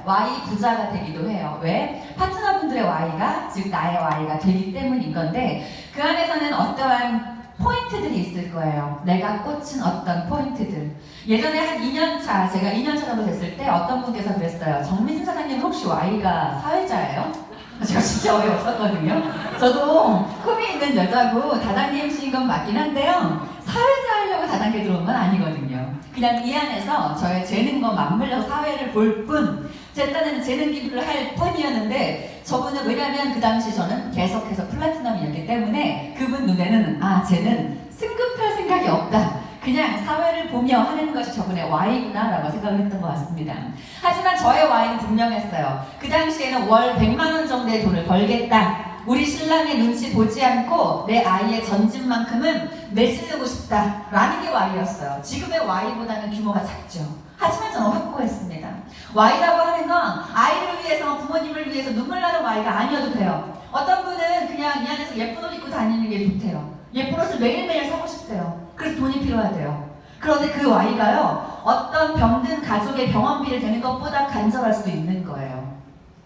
Y 부자가 되기도 해요. 왜? 파트너분들의 Y가, 즉 나의 Y가 되기 때문인 건데, 그 안에서는 어떠한 포인트들이 있을 거예요. 내가 꽂힌 어떤 포인트들. 예전에 한 2년차, 제가 2년차 정도 됐을 때 어떤 분께서 그랬어요. 정민순 사장님 혹시 Y가 사회자예요? 제가 진짜 어이없었거든요. 저도 꿈이 있는 여자고 다단계MC인 건 맞긴 한데요. 사회자 하려고 다단계 들어온 건 아니거든요. 그냥 이 안에서 저의 재능과 맞물려서 사회를 볼 뿐, 제 딴에는 재능 기부를 할 뿐이었는데, 저분은 왜냐면 그 당시 저는 계속해서 플래티넘이었기 때문에 그분 눈에는 쟤는 승급할 생각이 없다. 그냥 사회를 보며 하는 것이 저분의 Y구나 라고 생각을 했던 것 같습니다. 하지만 저의 Y는 분명했어요. 그 당시에는 월 100만 원 정도의 돈을 벌겠다. 우리 신랑의 눈치 보지 않고 내 아이의 전집만큼은 내쓰고 싶다 라는 게 Y였어요. 지금의 Y보다는 규모가 작죠. 하지만 저는 확고했습니다. Y라고 하는 건 아이를 위해서, 부모님을 위해서 눈물 나는 Y가 아니어도 돼요. 어떤 분은 그냥 이 안에서 예쁜 옷 입고 다니는 게 좋대요. 예쁜 옷을 매일매일 사고 싶대요. 그래서 돈이 필요하대요. 그런데 그 Y가요, 어떤 병든 가족의 병원비를 대는 것보다 간절할 수도 있는 거예요.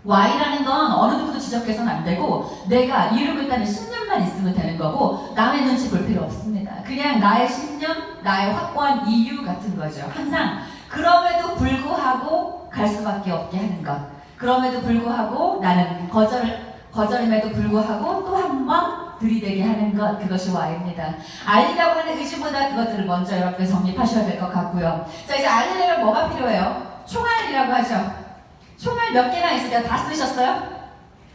Y라는 건 어느 누구도 지적해서는 안 되고, 내가 이루고 있다는 신념만 있으면 되는 거고, 남의 눈치 볼 필요 없습니다. 그냥 나의 신념, 나의 확고한 이유 같은 거죠. 항상 그럼에도 불구하고 갈 수밖에 없게 하는 것. 그럼에도 불구하고 나는 거절임에도 불구하고 또 한 번 들이대게 하는 것, 그것이 Y입니다. 알리라고 하는 의지보다 그것들을 먼저 여러분들 정립하셔야 될 것 같고요. 자, 이제 알리려면 뭐가 필요해요? 총알이라고 하죠. 총알 몇 개나 있으세요? 다 쓰셨어요?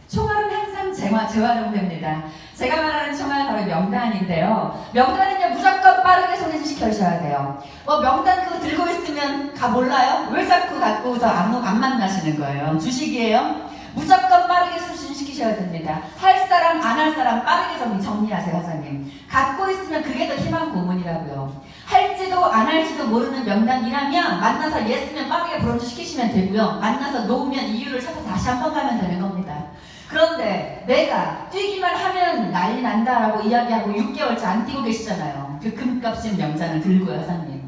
총알은 항상 재활용됩니다. 제가 말하는 총알 바로 명단인데요. 명단은요, 무조건 빠르게 소진시켜주셔야 돼요. 명단 그거 들고 있으면 몰라요? 왜 자꾸 갖고서 안 만나시는 거예요? 주식이에요? 무조건 빠르게 소진시키셔야 됩니다. 할 사람, 안 할 사람 빠르게 정리하세요, 사장님. 갖고 있으면 그게 더 희망 고문이라고요. 할지도 안 할지도 모르는 명단이라면 만나서 예스면 빠르게 브론즈 시키시면 되고요. 만나서 놓으면 이유를 찾아 다시 한 번 가면 되는 겁니다. 그런데 내가 뛰기만 하면 난리 난다라고 이야기하고 6개월째 안 뛰고 계시잖아요. 그 금값인 명단을 들고요, 사장님.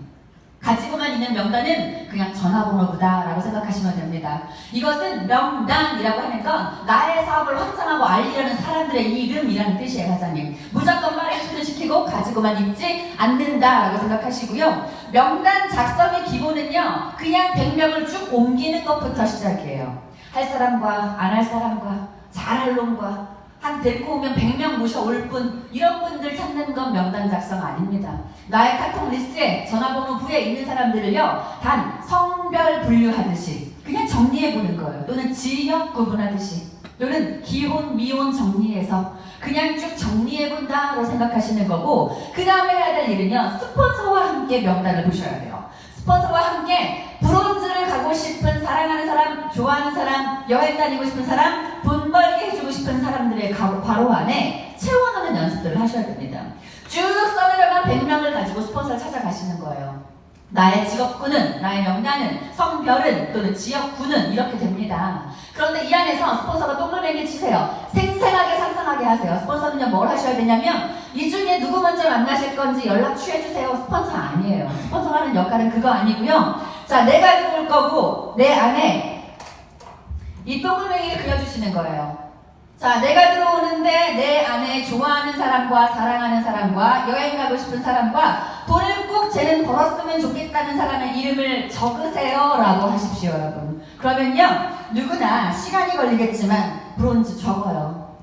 가지고만 있는 명단은 그냥 전화번호보다라고 생각하시면 됩니다. 이것은 명단이라고 하는 건 나의 사업을 확장하고 알리려는 사람들의 이름이라는 뜻이에요, 사장님. 무조건 빠르게 수준시키고 가지고만 있지 않는다라고 생각하시고요. 명단 작성의 기본은요, 그냥 100명을 쭉 옮기는 것부터 시작이에요. 할 사람과 안 할 사람과 잘할 놈과 한 데리고 오면 100명 모셔올 뿐, 이런 분들 찾는 건 명단 작성 아닙니다. 나의 카톡 리스트에 전화번호 부에 있는 사람들을요, 단 성별 분류하듯이 그냥 정리해보는 거예요. 또는 지역 구분하듯이, 또는 기혼, 미혼 정리해서 그냥 쭉 정리해본다고 생각하시는 거고, 그 다음에 해야 될 일은요, 스폰서와 함께 명단을 보셔야 돼요. 스폰서와 함께 브론즈를 가고 싶은, 사랑하는 사람, 좋아하는 사람, 여행 다니고 싶은 사람, 돈 벌게 해주고 싶은 사람들의 괄호 안에 채워넣는 연습들을 하셔야 됩니다. 쭉 써내려간 100명을 가지고 스폰서를 찾아가시는 거예요. 나의 직업군은, 나의 명단은, 성별은, 또는 지역군은 이렇게 됩니다. 그런데 이 안에서 스폰서가 동글뱅이 치세요. 생생하게 상상하게 하세요. 스폰서는요, 뭘 하셔야 되냐면, 이 중에 누구 먼저 만나실 건지 연락 취해주세요. 스폰서 아니에요. 스폰서가 하는 역할은 그거 아니고요. 자, 내가 들어올 거고 내 안에 이 동글뱅이를 그려주시는 거예요. 자, 내가 들어오는데 내 안에 좋아하는 사람과 사랑하는 사람과 여행 가고 싶은 사람과 돈을 꼭 쟤는 벌었으면 좋겠다는 사람의 이름을 적으세요 라고 하십시오, 여러분. 그러면요, 누구나 시간이 걸리겠지만 브론즈 적어요.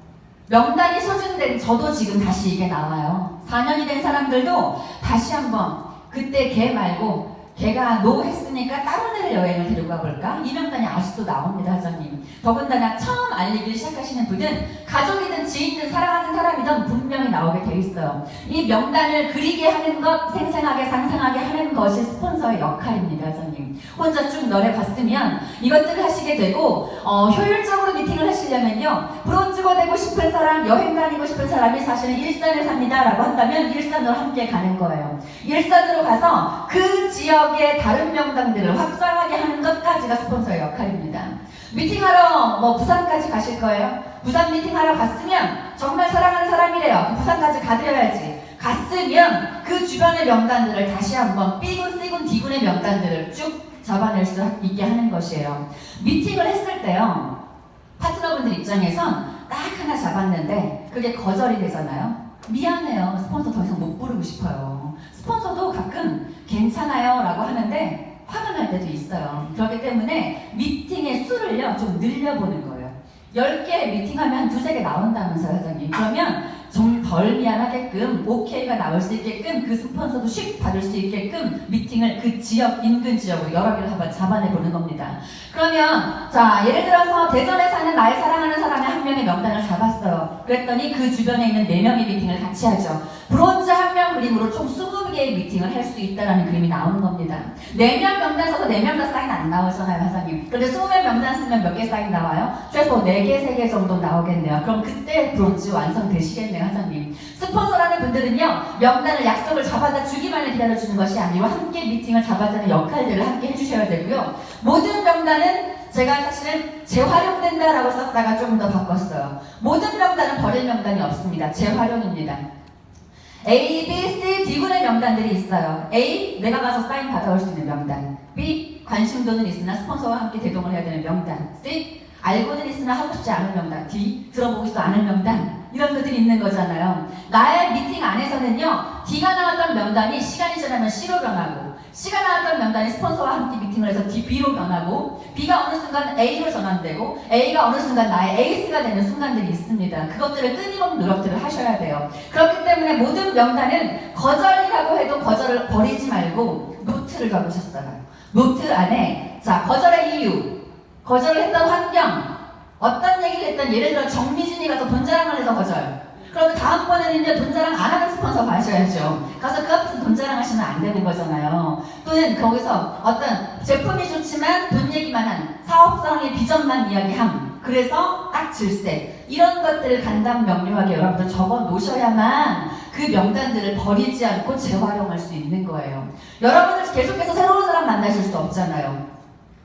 명단이 소진된 저도 지금 다시 이게 나와요. 4년이 된 사람들도 다시 한번 그때 걔 말고 걔가 노 했으니까 다른 애를 여행을 데리고 가볼까? 이 명단이 아직도 나옵니다, 사장님. 더군다나 처음 알리기 시작하시는 분은 가족이든 지인이든 사랑하는 사람이든 분명히 나오게 돼 있어요. 이 명단을 그리게 하는 것, 생생하게 상상하게 하는 것이 스폰서의 역할입니다, 사장님. 혼자 쭉 너래봤으면 이것들을 하시게 되고, 효율적으로 미팅을 하시려면요, 브론즈가 되고 싶은 사람, 여행 다니고 싶은 사람이 사실은 일산에 삽니다 라고 한다면 일산으로 함께 가는 거예요. 일산으로 가서 그 지역의 다른 명단들을 확장하게 하는 것까지가 스폰서의 역할입니다. 미팅하러 부산까지 가실 거예요. 부산 미팅하러 갔으면 정말 사랑하는 사람이래요. 부산까지 가드려야지. 갔으면 그 주변의 명단들을 다시 한번 B군, C군, D군의 명단들을 쭉 잡아낼 수 있게 하는 것이에요. 미팅을 했을 때요, 파트너분들 입장에선 딱 하나 잡았는데 그게 거절이 되잖아요. 미안해요, 스폰서 더 이상 못 부르고 싶어요. 스폰서도 가끔 괜찮아요 라고 하는데 화가 날 때도 있어요. 그렇기 때문에 미팅의 수를요 좀 늘려보는 거예요. 10개 미팅하면 한 2~3개 나온다면서요, 사장님. 그러면 좀 덜 미안하게끔 오케이가 나올 수 있게끔 그 스폰서도 쉽 받을 수 있게끔 미팅을 그 지역, 인근 지역으로 여러 개를 한번 잡아내보는 겁니다. 그러면 자, 예를 들어서 대전에 사는 나의 사랑하는 사람의 한 명의 명단을 잡았어요. 그랬더니 그 주변에 있는 4명의 미팅을 같이 하죠. 브론즈 한 명 그림으로 총 20개의 미팅을 할 수 있다는 그림이 나오는 겁니다. 4명 명단 써서 4명 다 사인 안 나오잖아요, 사장님. 그런데 20명 명단 쓰면 몇 개 사인 나와요? 최소 4개, 3개 정도 나오겠네요. 그럼 그때 브론즈 완성되시겠네요, 사장님. 스폰서라는 분들은요, 명단을 약속을 잡아다 주기만을 기다려주는 것이 아니고 함께 미팅을 잡아주는 역할들을 함께 해주셔야 되고요. 모든 명단은 제가 사실은 재활용된다라고 썼다가 조금 더 바꿨어요. 모든 명단은 버릴 명단이 없습니다. 재활용입니다. A, B, C, D군의 명단들이 있어요. A, 내가 가서 사인 받아올 수 있는 명단. B, 관심도는 있으나 스폰서와 함께 대동을 해야 되는 명단. C, 알고는 있으나 하고 싶지 않은 명단. D, 들어보기도 않은 명단. 이런 것들이 있는 거잖아요. 나의 미팅 안에서는요, D가 나왔던 명단이 시간이 지나면 C로 변하고, C가 나왔던 명단이 스폰서와 함께 미팅을 해서 B로 변하고, B가 어느 순간 A로 전환되고, A가 어느 순간 나의 에이스가 되는 순간들이 있습니다. 그것들을 끊임없는 노력들을 하셔야 돼요. 그렇기 때문에 모든 명단은 거절이라고 해도 거절을 버리지 말고 노트를 적으셨어요. 노트 안에 자, 거절의 이유, 거절을 했던 환경, 어떤 얘기를 했던, 예를 들어 정미진이 가서 돈 자랑을 해서 거절. 그러면 다음번에는요, 돈 자랑 안 하는 스폰서 가셔야죠. 가서 그 앞에서 돈 자랑 하시면 안 되는 거잖아요. 또는 거기서 어떤 제품이 좋지만 돈 얘기만 한 사업성의 비전만 이야기함. 그래서 딱 질색. 이런 것들을 간단 명료하게 여러분들 적어 놓으셔야만 그 명단들을 버리지 않고 재활용할 수 있는 거예요. 여러분들 계속해서 새로운 사람 만나실 수 없잖아요.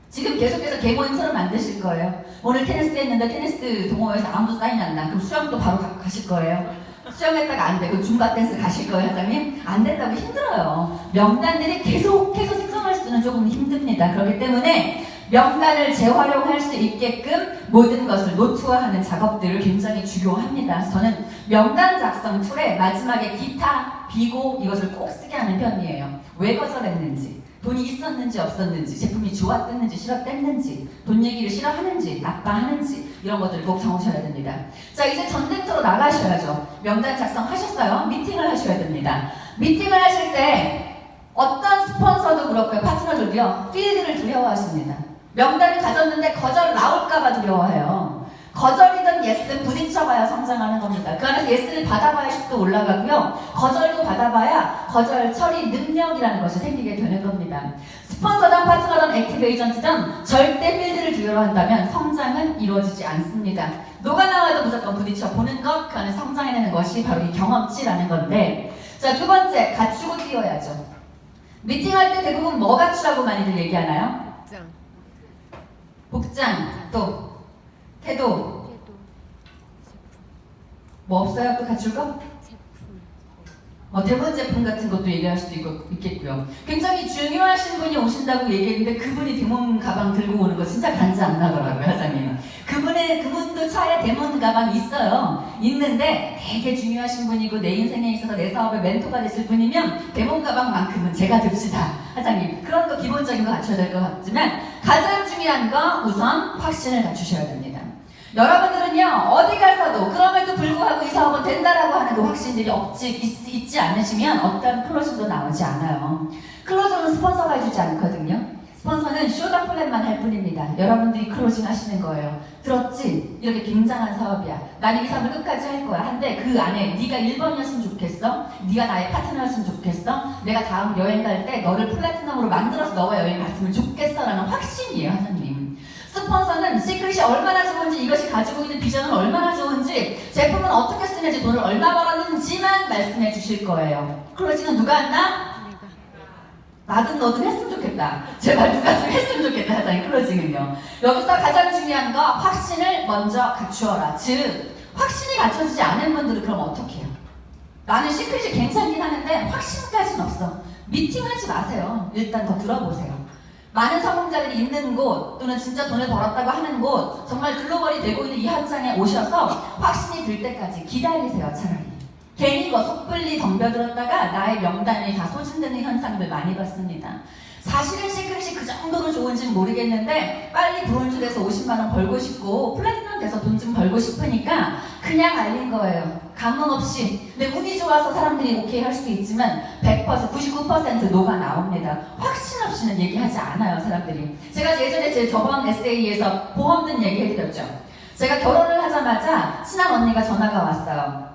지금 계속해서 개모임 새로 만드실 거예요. 오늘 테니스 했는데 테니스 동호회에서 아무도 사인 안 나. 그럼 수영도 바로 가실 거예요. 수영했다가 안 되고 줌바 댄스 가실 거예요, 사장님? 안 된다고 힘들어요. 명단들이 계속해서 생성할 수는 조금 힘듭니다. 그렇기 때문에 명단을 재활용할 수 있게끔 모든 것을 노트화하는 작업들을 굉장히 중요합니다. 저는 명단 작성 툴에 마지막에 기타, 비고 이것을 꼭 쓰게 하는 편이에요. 왜 거절했는지, 돈이 있었는지 없었는지, 제품이 좋았댔는지 싫었댔는지, 돈 얘기를 싫어하는지 나빠하는지 이런 것들을 꼭 적으셔야 됩니다. 자, 이제 전쟁터로 나가셔야죠. 명단 작성하셨어요? 미팅을 하셔야 됩니다. 미팅을 하실 때 어떤 스폰서도 그렇고요, 파트너들도요, 필드를 두려워하십니다. 명단을 가졌는데 거절 나올까봐 두려워해요. 거절이든 예스 부딪혀봐야 성장하는 겁니다. 그 안에서 예스를 받아봐야 쉽도 올라가고요. 거절도 받아봐야 거절 처리 능력이라는 것이 생기게 되는 겁니다. 스폰서든 파트너든 액티브 에이전트든 절대 필드를 두려워한다면 성장은 이루어지지 않습니다. 누가 나와도 무조건 부딪혀 보는 것, 그 안에 성장해내는 것이 바로 이 경험치라는 건데, 자, 두 번째, 갖추고 뛰어야죠. 미팅할 때 대부분 뭐 갖추라고 많이들 얘기하나요? 복장, 또 태도. 뭐 없어요? 또 갖출 거? 대본 제품 같은 것도 얘기할 수도 있겠고요. 굉장히 중요하신 분이 오신다고 얘기했는데 그분이 대본 가방 들고 오는 거 진짜 간지 안 나더라고요, 사장님. 그분도 차에 대본 가방 있어요. 있는데 되게 중요하신 분이고 내 인생에 있어서 내 사업의 멘토가 되실 분이면 대본 가방만큼은 제가 듭시다, 사장님. 그런 거 기본적인 거 갖춰야 될 것 같지만 가장 중요한 거 우선 확신을 갖추셔야 됩니다. 여러분들은요, 어디 가서도 그럼에도 불구하고 이 사업은 된다라고 하는 그 확신들이 있지 않으시면 어떤 클로징도 나오지 않아요. 클로징은 스폰서가 해주지 않거든요. 스폰서는 쇼다 플랜만 할 뿐입니다. 여러분들이 클로징 하시는 거예요. 들었지? 이렇게 굉장한 사업이야. 나는 이 사업을 끝까지 할 거야. 한데 그 안에 네가 1번이었으면 좋겠어? 네가 나의 파트너였으면 좋겠어? 내가 다음 여행 갈 때 너를 플래티넘으로 만들어서 너와 여행 갔으면 좋겠어 라는 확신이에요, 하나님. 스폰서는 시크릿이 얼마나 좋은지, 이것이 가지고 있는 비전은 얼마나 좋은지, 제품은 어떻게 쓰는지, 돈을 얼마 벌었는지만 말씀해 주실 거예요. 클로징은 누가 한다? 나든 너든 했으면 좋겠다. 제발 누가 좀 했으면 좋겠다, 사장님. 클로징은요. 여기서 가장 중요한 거, 확신을 먼저 갖추어라. 즉, 확신이 갖춰지지 않은 분들은 그럼 어떻게 해요? 나는 시크릿이 괜찮긴 하는데 확신까지는 없어. 미팅하지 마세요. 일단 더 들어보세요. 많은 성공자들이 있는 곳 또는 진짜 돈을 벌었다고 하는 곳 정말 글로벌이 되고 있는 이 현장에 오셔서 확신이 들 때까지 기다리세요. 차라리 괜히 뭐 속불리 덤벼들었다가 나의 명단이 다 소진되는 현상들 많이 봤습니다. 사실은 시크릿이 그 정도로 좋은지는 모르겠는데 빨리 브론즈 돼서 50만 원 벌고 싶고 플래티넘 돼서 돈 좀 벌고 싶으니까 그냥 알린 거예요. 감흥 없이. 근데 운이 좋아서 사람들이 오케이 할 수도 있지만 100%, 99% 노가 나옵니다. 확신 없이는 얘기하지 않아요, 사람들이. 제가 예전에 제 저번 에세이에서 보험 든 얘기해드렸죠. 제가 결혼을 하자마자 친한 언니가 전화가 왔어요.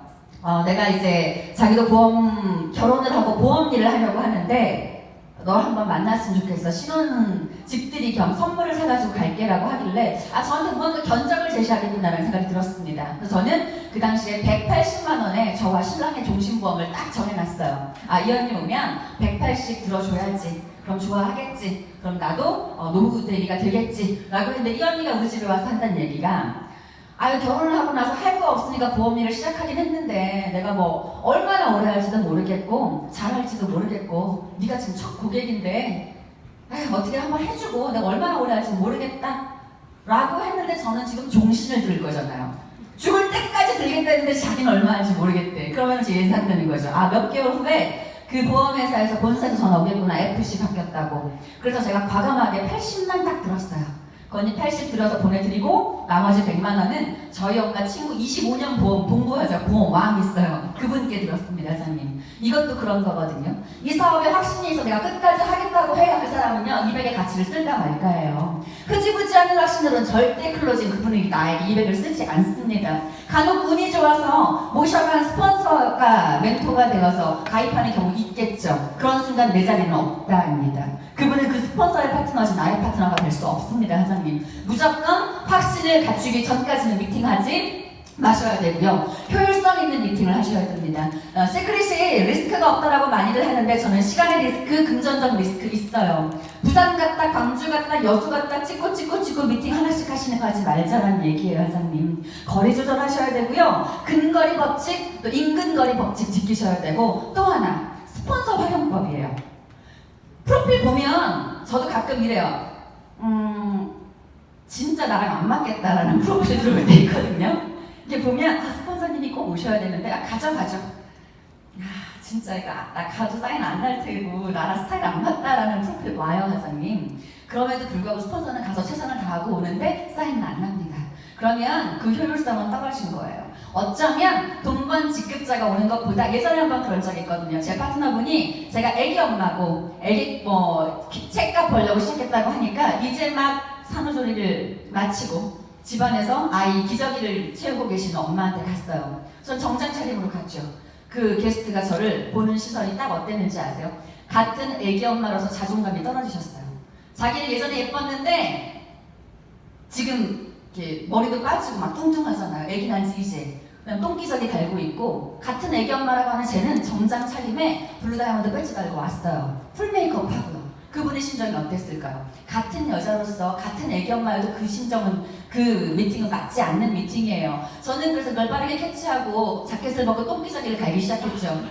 내가 이제 자기도 결혼을 하고 보험 일을 하려고 하는데 너 한번 만났으면 좋겠어. 신혼집들이 겸 선물을 사가지고 갈게라고 하길래 저한테 뭔가 견적을 제시하겠구나라는 생각이 들었습니다. 그래서 저는 그 당시에 180만 원에 저와 신랑의 종신보험을 딱 정해놨어요. 이 언니 오면 180 들어줘야지. 그럼 좋아하겠지. 그럼 나도 노후 대비가 되겠지. 라고 했는데 이 언니가 우리 집에 와서 한다는 얘기가 결혼을 하고 나서 할 거 없으니까 보험 일을 시작하긴 했는데 내가 뭐 얼마나 오래 할지도 모르겠고 잘할지도 모르겠고 네가 지금 첫 고객인데 어떻게 한번 해주고 내가 얼마나 오래 할지 모르겠다 라고 했는데 저는 지금 종신을 들 거잖아요. 죽을 때까지 들겠다는데 자기는 얼마 할지 모르겠대. 그러면 이제 예상되는 거죠. 몇 개월 후에 그 보험회사에서 본사에서 전화 오겠구나. FC 바뀌었다고. 그래서 제가 과감하게 80만 딱 들었어요. 건이 80 들어서 보내드리고 나머지 100만 원은 저희 엄마 친구 25년 보험 동부여자 보험 왕 있어요. 그분께 들었습니다, 사장님. 이것도 그런 거거든요. 이 사업에 확신이 있어 내가 끝까지 하겠다고 해야 그 사람은요 200의 가치를 쓸까 말까예요. 흐지부지 않은 확신으로는 절대 클로징 그분이 나에게 200을 쓰지 않습니다. 간혹 운이 좋아서 모셔간 스폰서가 멘토가 되어서 가입하는 경우 있겠죠. 그런 순간 내 자리는 없다입니다. 그분은 그 스폰서의 파트너지 나의 파트너가 될 수 없습니다, 사장님. 무조건 확신을 갖추기 전까지는 미팅하지 마셔야 되고요. 효율성 있는 미팅을 하셔야 됩니다. 시크릿이 리스크가 없다라고 많이들 하는데 저는 시간의 리스크, 금전적 리스크 있어요. 부산 갔다, 광주 갔다, 여수 갔다 찍고 미팅 하나씩 하시는 거 하지 말자라는 얘기예요, 사장님. 거리 조절하셔야 되고요. 근거리 법칙, 또 인근거리 법칙 지키셔야 되고 또 하나, 스폰서 활용법이에요. 프로필 보면 저도 가끔 이래요. 진짜 나랑 안 맞겠다라는 프로필 들어올 때 있거든요. 이게 보면 스폰서님이 꼭 오셔야 되는데 가죠. 진짜 이거 나 가도 사인 안 날 테고 나랑 스타일 안 맞다라는 프로필 와요, 사장님. 그럼에도 불구하고 스폰서는 가서 최선을 다하고 오는데 사인은 안 납니다. 그러면 그 효율성은 떨어진 거예요. 어쩌면 돈번 직급자가 오는 것보다 예전에 한번 그런 적이 있거든요. 제 파트너분이 제가 애기 엄마고 애기 책값 벌려고 시작했다고 하니까 이제 막 산후조리를 마치고 집안에서 아이 기저귀를 채우고 계시는 엄마한테 갔어요. 전 정장 차림으로 갔죠. 그 게스트가 저를 보는 시선이 딱 어땠는지 아세요? 같은 애기 엄마로서 자존감이 떨어지셨어요. 자기는 예전에 예뻤는데 지금 이렇게 머리도 빠지고 막 뚱뚱하잖아요. 애기 난 지 이제 그냥 똥기저귀 달고 있고 같은 애기 엄마라고 하는 쟤는 정장 차림에 블루 다이아몬드 배지 달고 왔어요. 풀 메이크업 하고요. 그분의 심정이 어땠을까요? 같은 여자로서 같은 애기 엄마여도 그 심정은 그 미팅은 맞지 않는 미팅이에요. 저는 그래서 그걸 빠르게 캐치하고 자켓을 벗고 똥기저귀를 갈기 시작했죠.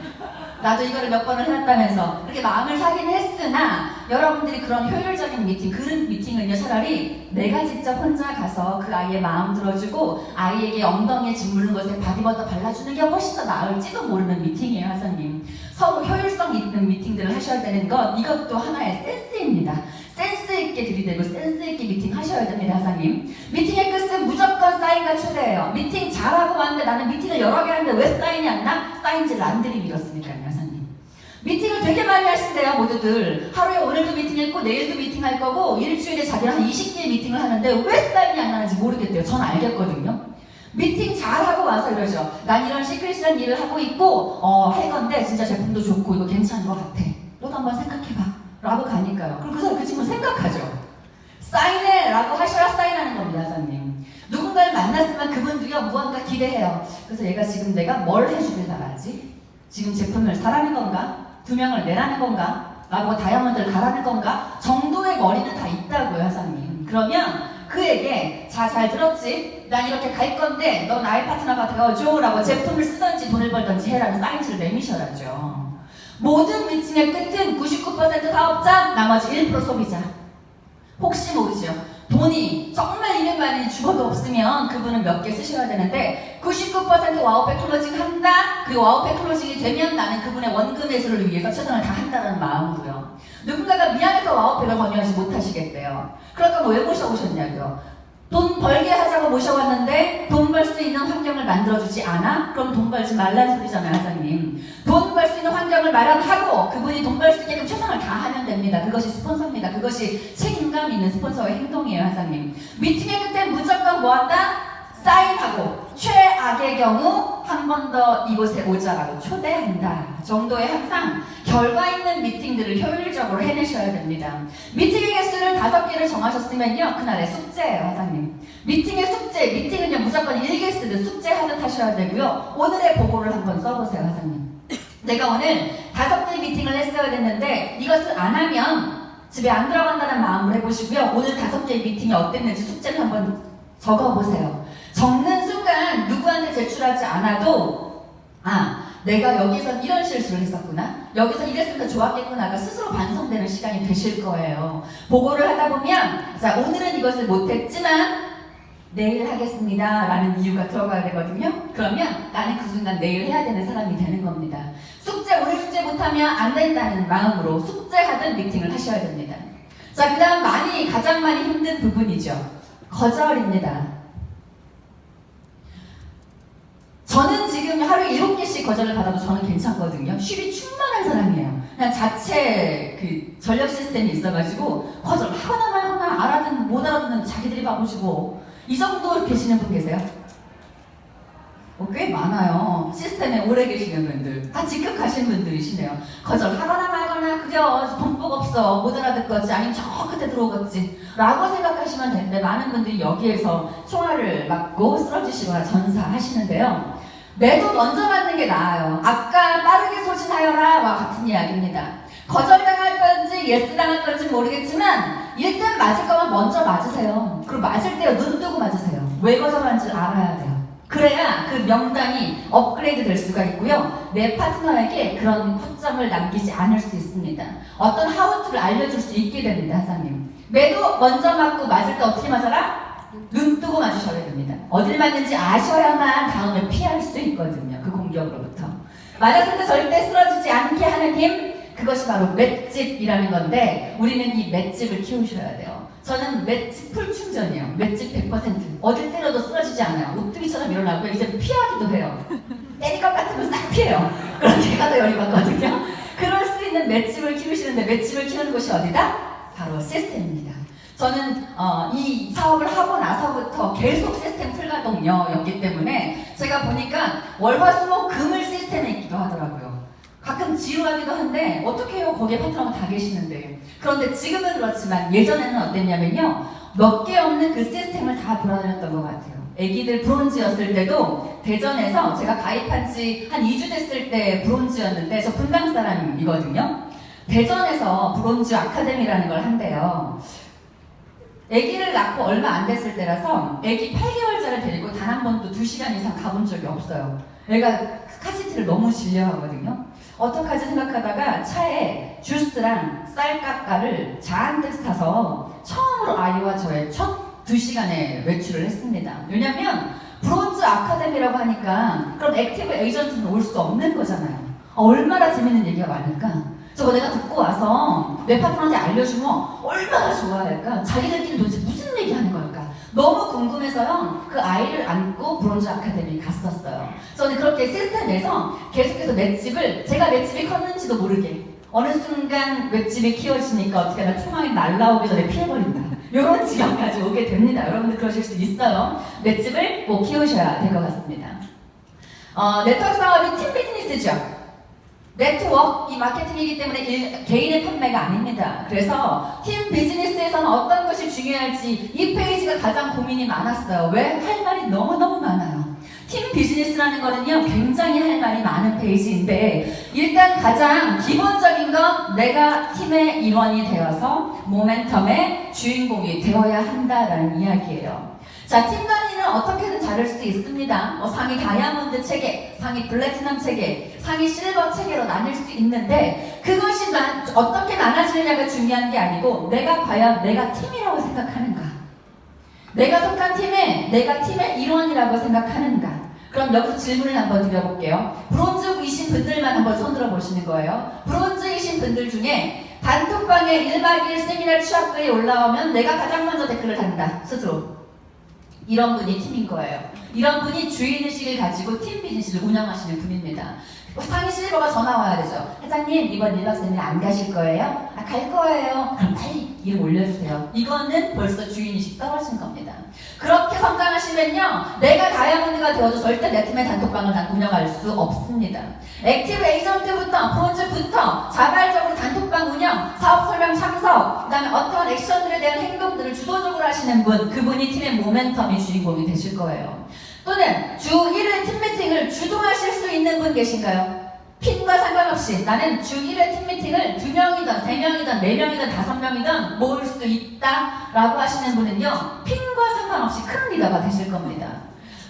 나도 이거를 몇 번을 해놨다면서 그렇게 마음을 사긴 했으나 여러분들이 그런 효율적인 미팅, 그런 미팅은요 차라리 내가 직접 혼자 가서 그 아이의 마음 들어주고 아이에게 엉덩이에 짓무른 것에 바디버터 발라주는 게 훨씬 더 나을지도 모르는 미팅이에요, 하사님. 서로 효율성 있는 미팅들을 하셔야 되는 것, 이것도 하나의 센스입니다. 센스 있게 들이대고 센스 있게 미팅 하셔야 됩니다, 하사님. 미팅의 끝은 무조건 사인과 초대예요. 미팅 잘하고 왔는데 나는 미팅을 여러 개 하는데 왜 사인이 안 나? 사인지를 안 들이밀었으니까요, 하사님. 미팅을 되게 많이 하신대요, 모두들. 하루에 오늘도 미팅했고 내일도 미팅할 거고 일주일에 자기는 한 20개의 미팅을 하는데 왜 사인이 안 나는지 모르겠대요. 전 알겠거든요. 미팅 잘하고 와서 이러죠. 난 이런 시크릿한 일을 하고 있고 할 건데 진짜 제품도 좋고 이거 괜찮은 것 같아. 너도 한번 생각해봐 라고 가니까요. 그럼 그 사람 그 친구는 생각하죠. 사인해 라고 하셔야 사인하는 겁니다, 사장님. 누군가를 만났으면 그분도요 무언가 기대해요. 그래서 얘가 지금 내가 뭘 해주길 바라지? 지금 제품을 사라는 건가? 2명을 내라는 건가? 나보고 다이아몬드를 가라는 건가? 정도의 머리는 다 있다고요, 사장님. 그러면 그에게 잘 들었지? 난 이렇게 갈 건데 너 나의 파트너가 되어줘 라고 제품을 쓰던지 돈을 벌던지 해라는 사인지를 내미셔야죠. 모든 미팅의 끝은 99% 사업자, 나머지 1% 소비자. 혹시 모르죠. 돈이 정말 이는 많이 죽어도 없으면 그분은 몇 개 쓰셔야 되는데 99% 와우백 클로징 한다. 그리고 와우백 클로징이 되면 나는 그분의 원금 회수를 위해서 최선을 다한다는 마음으로요. 누군가가 미안해서 와우백을 권유하지 못하시겠대요. 그러니까 왜 모셔오셨냐고요. 돈 벌게 하자고 모셔왔는데 돈 벌 수 있는 환경을 만들어주지 않아? 그럼 돈 벌지 말라는 소리잖아요, 사장님. 돈 벌 수 있는 환경을 마련하고 그분이 돈 벌 수 있게끔 최선을 다하면 됩니다. 그것이 스폰서입니다. 그것이 책임감 있는 스폰서의 행동이에요, 사장님. 미팅의 끝에 무조건 뭐 한다? 사인하고 최악의 경우 한 번 더 이곳에 오자라고 초대한다 정도의 항상 결과 있는 미팅들을 효율적으로 해내셔야 됩니다. 미팅의 개수를 5개를 정하셨으면요, 그날의 숙제예요, 사장님. 미팅의 숙제, 미팅은요 무조건 일개 쓰듯 숙제하듯 하셔야 되고요. 오늘의 보고를 한번 써보세요, 사장님. 내가 오늘 5개 미팅을 했어야 됐는데 이것을 안 하면 집에 안 들어간다는 마음을 해보시고요. 오늘 5개의 미팅이 어땠는지 숙제를 한번 적어보세요. 적는 순간 누구한테 제출하지 않아도 내가 여기서 이런 실수를 했었구나, 여기서 이랬으면 더 좋았겠구나가 스스로 반성되는 시간이 되실 거예요. 보고를 하다 보면 자, 오늘은 이것을 못했지만 내일 하겠습니다 라는 이유가 들어가야 되거든요. 그러면 나는 그 순간 내일 해야 되는 사람이 되는 겁니다. 숙제, 오늘 숙제 못하면 안 된다는 마음으로 숙제하듯 미팅을 하셔야 됩니다. 자, 그 다음 가장 많이 힘든 부분이죠. 거절입니다. 저는 지금 하루에 7개씩 거절을 받아도 저는 괜찮거든요. 쉴이 충만한 사람이에요. 그냥 자체 그 전력 시스템이 있어가지고 거절하거나 말거나 알아듣는 못 알아듣는 자기들이 바보시고 이 정도 계시는 분 계세요? 꽤 많아요. 시스템에 오래 계시는 분들. 다 직급하신 분들이시네요. 거절하거나 말거나 그저 번복 없어, 못 알아듣겠지, 아니면 저 끝에 들어오겠지 라고 생각하시면 되는데 많은 분들이 여기에서 총알을 맞고 쓰러지시거나 전사하시는데요. 매도 먼저 맞는 게 나아요. 아까 빠르게 소진하여라 와 같은 이야기입니다. 거절당할 건지 예스 당할 건지 모르겠지만 일단 맞을 거면 먼저 맞으세요. 그리고 맞을 때 눈 뜨고 맞으세요. 왜 거절하는지 알아야 돼요. 그래야 그 명단이 업그레이드 될 수가 있고요. 내 파트너에게 그런 허점을 남기지 않을 수 있습니다. 어떤 하우투를 알려줄 수 있게 됩니다, 사장님. 매도 먼저 맞고 맞을 때 어떻게 맞아라? 눈 뜨고 맞으셔야 됩니다. 어딜 맞는지 아셔야만 다음에 피할 수 있거든요. 그 공격으로부터. 맞았을 때 절대 쓰러지지 않게 하는 힘, 그것이 바로 맷집이라는 건데 우리는 이 맷집을 키우셔야 돼요. 저는 맷집 풀 충전이에요. 맷집 100%. 어딜 때려도 쓰러지지 않아요. 오뚜기처럼 일어나고요. 이제 피하기도 해요. 때릴 것 같으면 싹 피해요. 그런 제가 더 열이 받거든요. 그럴 수 있는 맷집을 키우시는데 맷집을 키우는 곳이 어디다? 바로 시스템입니다. 저는 이 사업을 하고 나서부터 계속 시스템 풀가동녀였기 때문에 제가 보니까 월화수목금을 시스템에 있기도 하더라고요. 가끔 지루하기도 한데 어떻게 해요? 거기에 파트너가 다 계시는데. 그런데 지금은 그렇지만 예전에는 어땠냐면요, 몇 개 없는 그 시스템을 다 돌아다녔던 것 같아요. 애기들 브론즈였을 때도 대전에서 제가 가입한 지 한 2주 됐을 때 브론즈였는데 저 분당 사람이거든요. 대전에서 브론즈 아카데미라는 걸 한대요. 아기를 낳고 얼마 안 됐을 때라서 아기 8개월짜리 데리고 단 한 번도 2시간 이상 가본 적이 없어요. 애가 카시트를 너무 질려하거든요. 어떡하지 생각하다가 차에 주스랑 쌀깎아를 잔뜩 사서 처음으로 아이와 저의 첫 2시간의 외출을 했습니다. 왜냐면 브론즈 아카데미라고 하니까 그럼 액티브 에이전트는 올 수 없는 거잖아요. 얼마나 재밌는 얘기가 많을까? 저거 내가 듣고 와서 내 파트너한테 알려주면 얼마나 좋아할까? 자기들끼리 도대체 무슨 얘기 하는 걸까? 너무 궁금해서요. 그 아이를 안고 브론즈 아카데미 갔었어요. 저는 그렇게 시스템에서 계속해서 맷집을, 제가 맷집이 컸는지도 모르게 어느 순간 맷집이 키워지니까 어떻게 하나 총알이 날라오기 전에 피해버린다. 이런 지경까지 오게 됩니다. 여러분들 그러실 수 있어요. 맷집을 꼭 키우셔야 될 것 같습니다. 네트워크 사업이 팀 비즈니스죠. 네트워크, 이 마케팅이기 때문에 개인의 판매가 아닙니다. 그래서 팀 비즈니스에서는 어떤 것이 중요할지 이 페이지가 가장 고민이 많았어요. 왜? 할 말이 너무너무 많아요. 팀 비즈니스라는 거는요, 굉장히 할 말이 많은 페이지인데 일단 가장 기본적인 건 내가 팀의 일원이 되어서 모멘텀의 주인공이 되어야 한다라는 이야기예요. 자, 팀 단위는 어떻게든 자를 수 있습니다. 뭐 상위 다이아몬드 체계, 상위 플래티넘 체계, 상위 실버 체계로 나뉠 수 있는데 그것이 어떻게 나눠지느냐가 중요한 게 아니고 내가 과연 내가 팀이라고 생각하는가? 내가 속한 팀에 내가 팀의 일원이라고 생각하는가? 그럼 여기서 질문을 한번 드려볼게요. 브론즈이신 분들만 한번 손들어 보시는 거예요. 브론즈이신 분들 중에 단톡방에 1박 2일 세미나 취합글이 올라오면 내가 가장 먼저 댓글을 단다. 스스로. 이런 분이 팀인 거예요. 이런 분이 주인의식을 가지고 팀 비즈니스를 운영하시는 분입니다. 상위 실버가 전화 와야 되죠. 사장님 이번 1박 세미나 안 가실 거예요? 아, 갈 거예요. 그럼 빨리 이름 올려주세요. 이거는 벌써 주인의식 떨어진 겁니다. 그렇게 성장하시면요, 내가 다이아몬드가 되어도 절대 내 팀의 단톡방을 운영할 수 없습니다. 액티브 에이전트부터 브론즈부터 자발적으로 단톡방 운영, 사업 설명 참석, 그 다음에 어떠한 액션들에 대한 행동들을 주도적으로 하시는 분, 그분이 팀의 모멘텀이 주인공이 되실 거예요. 또는 주 1회 팀 미팅을 주도하실 수 있는 분 계신가요? 핀과 상관없이 나는 주 1회 팀 미팅을 2명이든 3명이든 4명이든 5명이든 모을 수 있다 라고 하시는 분은요, 핀과 상관없이 큰 리더가 되실 겁니다.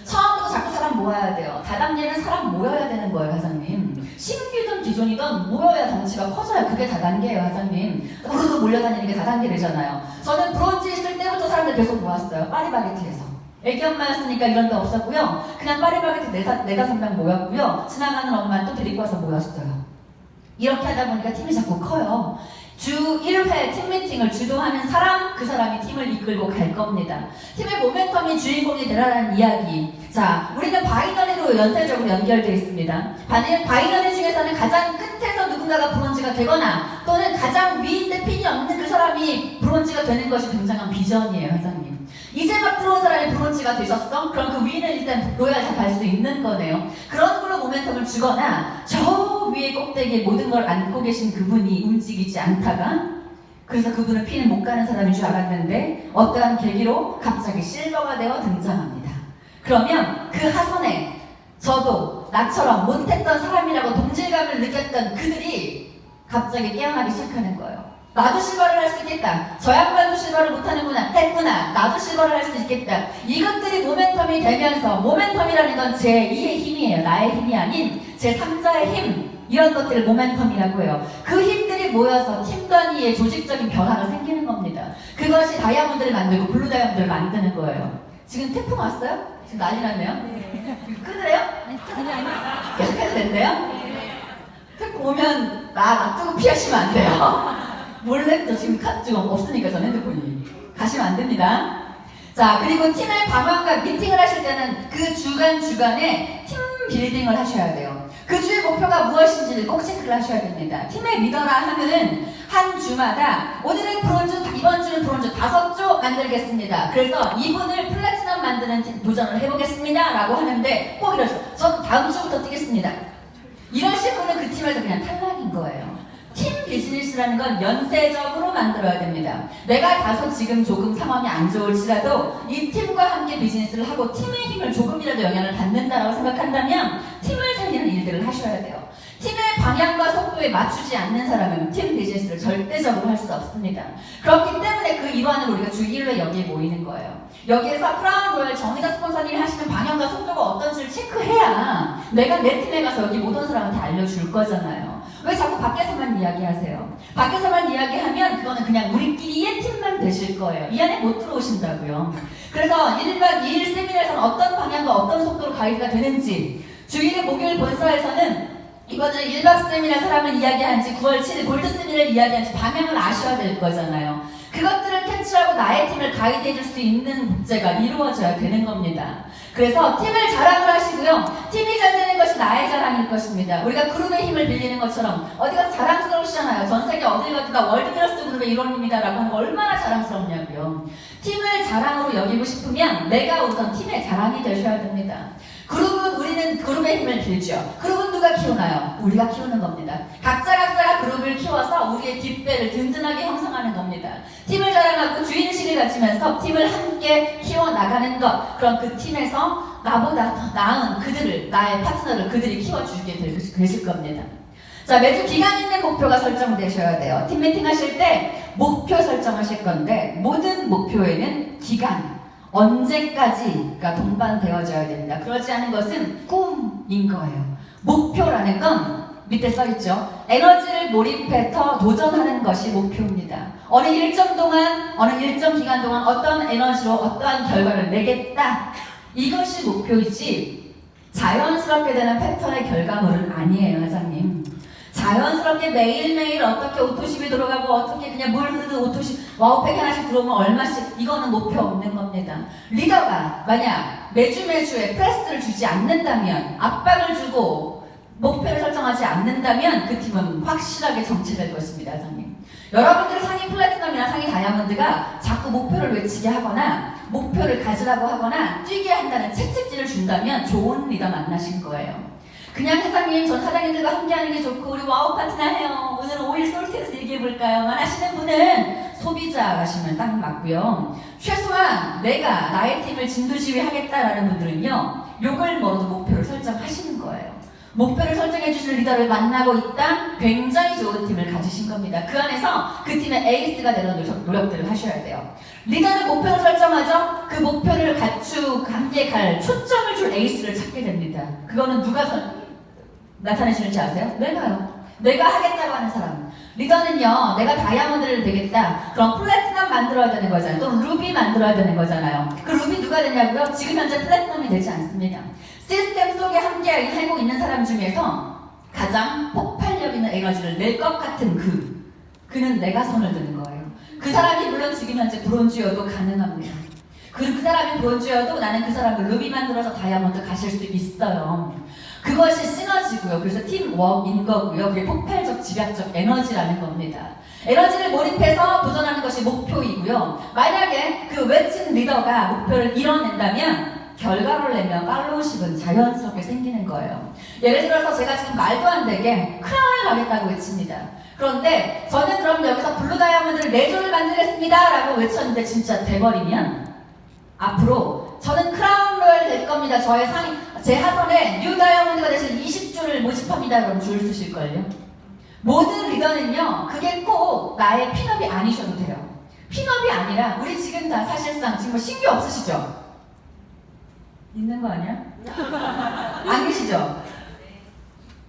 처음부터 자꾸 사람 모아야 돼요. 다단계는 사람 모여야 되는 거예요, 사장님. 신규든 기존이든 모여야 덩치가 커져요. 그게 다단계예요, 사장님. 우르르 몰려다니는 게 다단계래잖아요. 저는 브론즈 있을 때부터 사람들 계속 모았어요. 파리바게트에서. 애기 엄마였으니까 이런 데 없었고요. 그냥 파리바게트 4-5명 모였고요. 지나가는 엄마 또 데리고 와서 모였어요. 이렇게 하다 보니까 팀이 자꾸 커요. 주 1회 팀 미팅을 주도하는 사람, 그 사람이 팀을 이끌고 갈 겁니다. 팀의 모멘텀이 주인공이 되라는 이야기. 자, 우리는 바이너리로 연쇄적으로 연결되어 있습니다. 바이너리 중에서는 가장 끝에서 누군가가 브론즈가 되거나 또는 가장 위인데 핀이 없는 그 사람이 브론즈가 되는 것이 굉장한 비전이에요, 회장님. 이제 막 들어온 사람이 브론즈가 되셨어? 그럼 그 위는 일단 로얄 다 갈 수 있는 거네요. 그런 걸로 모멘텀을 주거나 저 위에 꼭대기에 모든 걸 안고 계신 그분이 움직이지 않다가 그래서 그분은 피는 못 가는 사람인 줄 알았는데 어떠한 계기로 갑자기 실버가 되어 등장합니다. 그러면 그 하선에 저도 나처럼 못했던 사람이라고 동질감을 느꼈던 그들이 갑자기 깨어나기 시작하는 거예요. 나도 실버를 할 수 있겠다. 저 양반도 실버를 못하는구나. 했구나. 나도 실버를 할 수 있겠다. 이것들이 모멘텀이 되면서, 모멘텀이라는 건 제2의 힘이에요. 나의 힘이 아닌 제3자의 힘. 이런 것들을 모멘텀이라고 해요. 그 힘들이 모여서 팀 단위의 조직적인 변화가 생기는 겁니다. 그것이 다이아몬드를 만들고 블루 다이아몬드를 만드는 거예요. 지금 태풍 왔어요? 지금 난리 났네요? 네. 끊으래요? 아니. 계속해도 된대요? 네. 태풍 오면 놔두고 피하시면 안 돼요. 몰래 또 지금 없으니까 전 핸드폰이 가시면 안 됩니다. 자, 그리고 팀의 방황과 미팅을 하실 때는 그 주간에 팀 빌딩을 하셔야 돼요. 그 주의 목표가 무엇인지를 꼭 체크를 하셔야 됩니다. 팀의 리더라 하면은 한 주마다 오늘은 브론즈, 이번 주는 브론즈 5조 만들겠습니다. 그래서 이분을 플래티넘 만드는 도전을 해보겠습니다 라고 하는데 꼭 이러죠. 전 다음 주부터 뛰겠습니다. 이러신 분은 그 팀에서 그냥 탈락인 거예요. 팀 비즈니스라는 건 연쇄적으로 만들어야 됩니다. 내가 다소 지금 조금 상황이 안 좋을지라도 이 팀과 함께 비즈니스를 하고 팀의 힘을 조금이라도 영향을 받는다라고 생각한다면 팀을 살리는 일들을 하셔야 돼요. 팀의 방향과 속도에 맞추지 않는 사람은 팀 비즈니스를 절대적으로 할 수 없습니다. 그렇기 때문에 그 일환으로 우리가 주 1회 여기에 모이는 거예요. 여기에서 크라운 로얄 정의자 스폰서님이 하시는 방향과 속도가 어떤지를 체크해야 내가 내 팀에 가서 여기 모든 사람한테 알려줄 거잖아요. 왜 자꾸 밖에서만 이야기하세요? 밖에서만 이야기하면 그거는 그냥 우리끼리의 팀만 되실 거예요. 이 안에 못 들어오신다고요. 그래서 1박 2일 세미나에서는 어떤 방향과 어떤 속도로 가이드가 되는지, 주일의 목요일 본사에서는 이거는 1박 세미나 사람을 이야기한지 9월 7일 골드 세미나를 이야기한지 방향을 아셔야 될 거잖아요. 그것들을 캐치하고 나의 팀을 가이드해 줄 수 있는 복제가 이루어져야 되는 겁니다. 그래서 팀을 자랑을 하시고요. 팀이 잘 되는 것이 나의 자랑일 것입니다. 우리가 그룹의 힘을 빌리는 것처럼 어디 가서 자랑스러우시잖아요. 전 세계 어딜 가도 다 월드미러스 그룹의 일원입니다 라고 하는 거 얼마나 자랑스럽냐고요. 팀을 자랑으로 여기고 싶으면 내가 우선 팀의 자랑이 되셔야 됩니다. 그룹은 우리는 그룹의 힘을 빌죠. 그룹은 누가 키우나요? 우리가 키우는 겁니다. 각자가 그룹을 키워서 우리의 뒷배를 든든하게 형성하는 겁니다. 팀을 자랑하고 주인의식을 가지면서 팀을 함께 키워나가는 것. 그럼 그 팀에서 나보다 더 나은 그들을, 나의 파트너를 그들이 키워주게 되실 겁니다. 자, 매주 기간 있는 목표가 설정되셔야 돼요. 팀 미팅 하실 때 목표 설정하실 건데 모든 목표에는 기간, 언제까지가 동반되어져야 됩니다. 그렇지 않은 것은 꿈인 거예요. 목표라는 건 밑에 써있죠. 에너지를 몰입해서 도전하는 것이 목표입니다. 어느 일정 동안, 어느 일정 기간 동안 어떤 에너지로 어떠한 결과를 내겠다. 이것이 목표이지 자연스럽게 되는 패턴의 결과물은 아니에요, 회장님. 자연스럽게 매일매일 어떻게 오토십이 들어가고 어떻게 그냥 물 흐르듯 오토십 와우팩 하나씩 들어오면 얼마씩, 이거는 목표 없는 겁니다. 리더가 만약 매주매주에 프레스를 주지 않는다면, 압박을 주고 목표를 설정하지 않는다면 그 팀은 확실하게 정체될 것입니다, 회장님. 여러분들 상위 플래티넘이나 상위 다이아몬드가 자꾸 목표를 외치게 하거나 목표를 가지라고 하거나 뛰게 한다는 채찍질을 준다면 좋은 리더 만나신 거예요. 그냥 회장님, 전 사장님들과 함께하는 게 좋고 우리 와우 파트너 해요. 오늘 오일 솔트에서 얘기해볼까요? 만 하시는 분은 소비자 가시면 딱 맞고요. 최소한 내가 나의 팀을 진두지휘하겠다라는 분들은요, 요걸 먹어도 목표를 설정하시는 거예요. 목표를 설정해 주실 리더를 만나고 있다? 굉장히 좋은 팀을 가지신 겁니다. 그 안에서 그 팀의 에이스가 되는 노력들을 하셔야 돼요. 리더는 목표를 설정하죠? 그 목표를 함께 갈 초점을 줄 에이스를 찾게 됩니다. 그거는 누가 나타내시는지 아세요? 내가요. 내가 하겠다고 하는 사람. 리더는요, 내가 다이아몬드를 되겠다. 그럼 플래티넘 만들어야 되는 거잖아요. 또 루비 만들어야 되는 거잖아요. 그 루비 누가 되냐고요? 지금 현재 플래티넘이 되지 않습니다. 시스템 속에 함께 하고 있는 사람 중에서 가장 폭발력 있는 에너지를 낼 것 같은 그는 내가 손을 드는 거예요. 그 사람이 물론 지금 현재 브론즈여도 가능합니다. 그 사람이 브론즈여도 나는 그 사람을 루비 만들어서 다이아몬드 가실 수 있어요. 그것이 시너지고요. 그래서 팀워크인 거고요. 그게 폭발적 집약적 에너지라는 겁니다. 에너지를 몰입해서 도전하는 것이 목표이고요. 만약에 그 외친 리더가 목표를 이뤄낸다면 결과를 내면 팔로우십은 자연스럽게 생기는 거예요. 예를 들어서 제가 지금 말도 안 되게 크라운을 가겠다고 외칩니다. 그런데 저는 그럼 여기서 블루 다이아몬드를 4조를 만들겠습니다 라고 외쳤는데 진짜 돼버리면 앞으로 저는 크라운 로얄 될 겁니다. 제 하선에 뉴 다이아몬드가 대신 20조를 모집합니다. 그럼 줄 쓰실걸요? 모든 리더는요, 그게 꼭 나의 핀업이 아니셔도 돼요. 핀업이 아니라 우리 지금 다 사실상 지금 뭐 신규 없으시죠? 있는 거 아니야? 안 계시죠?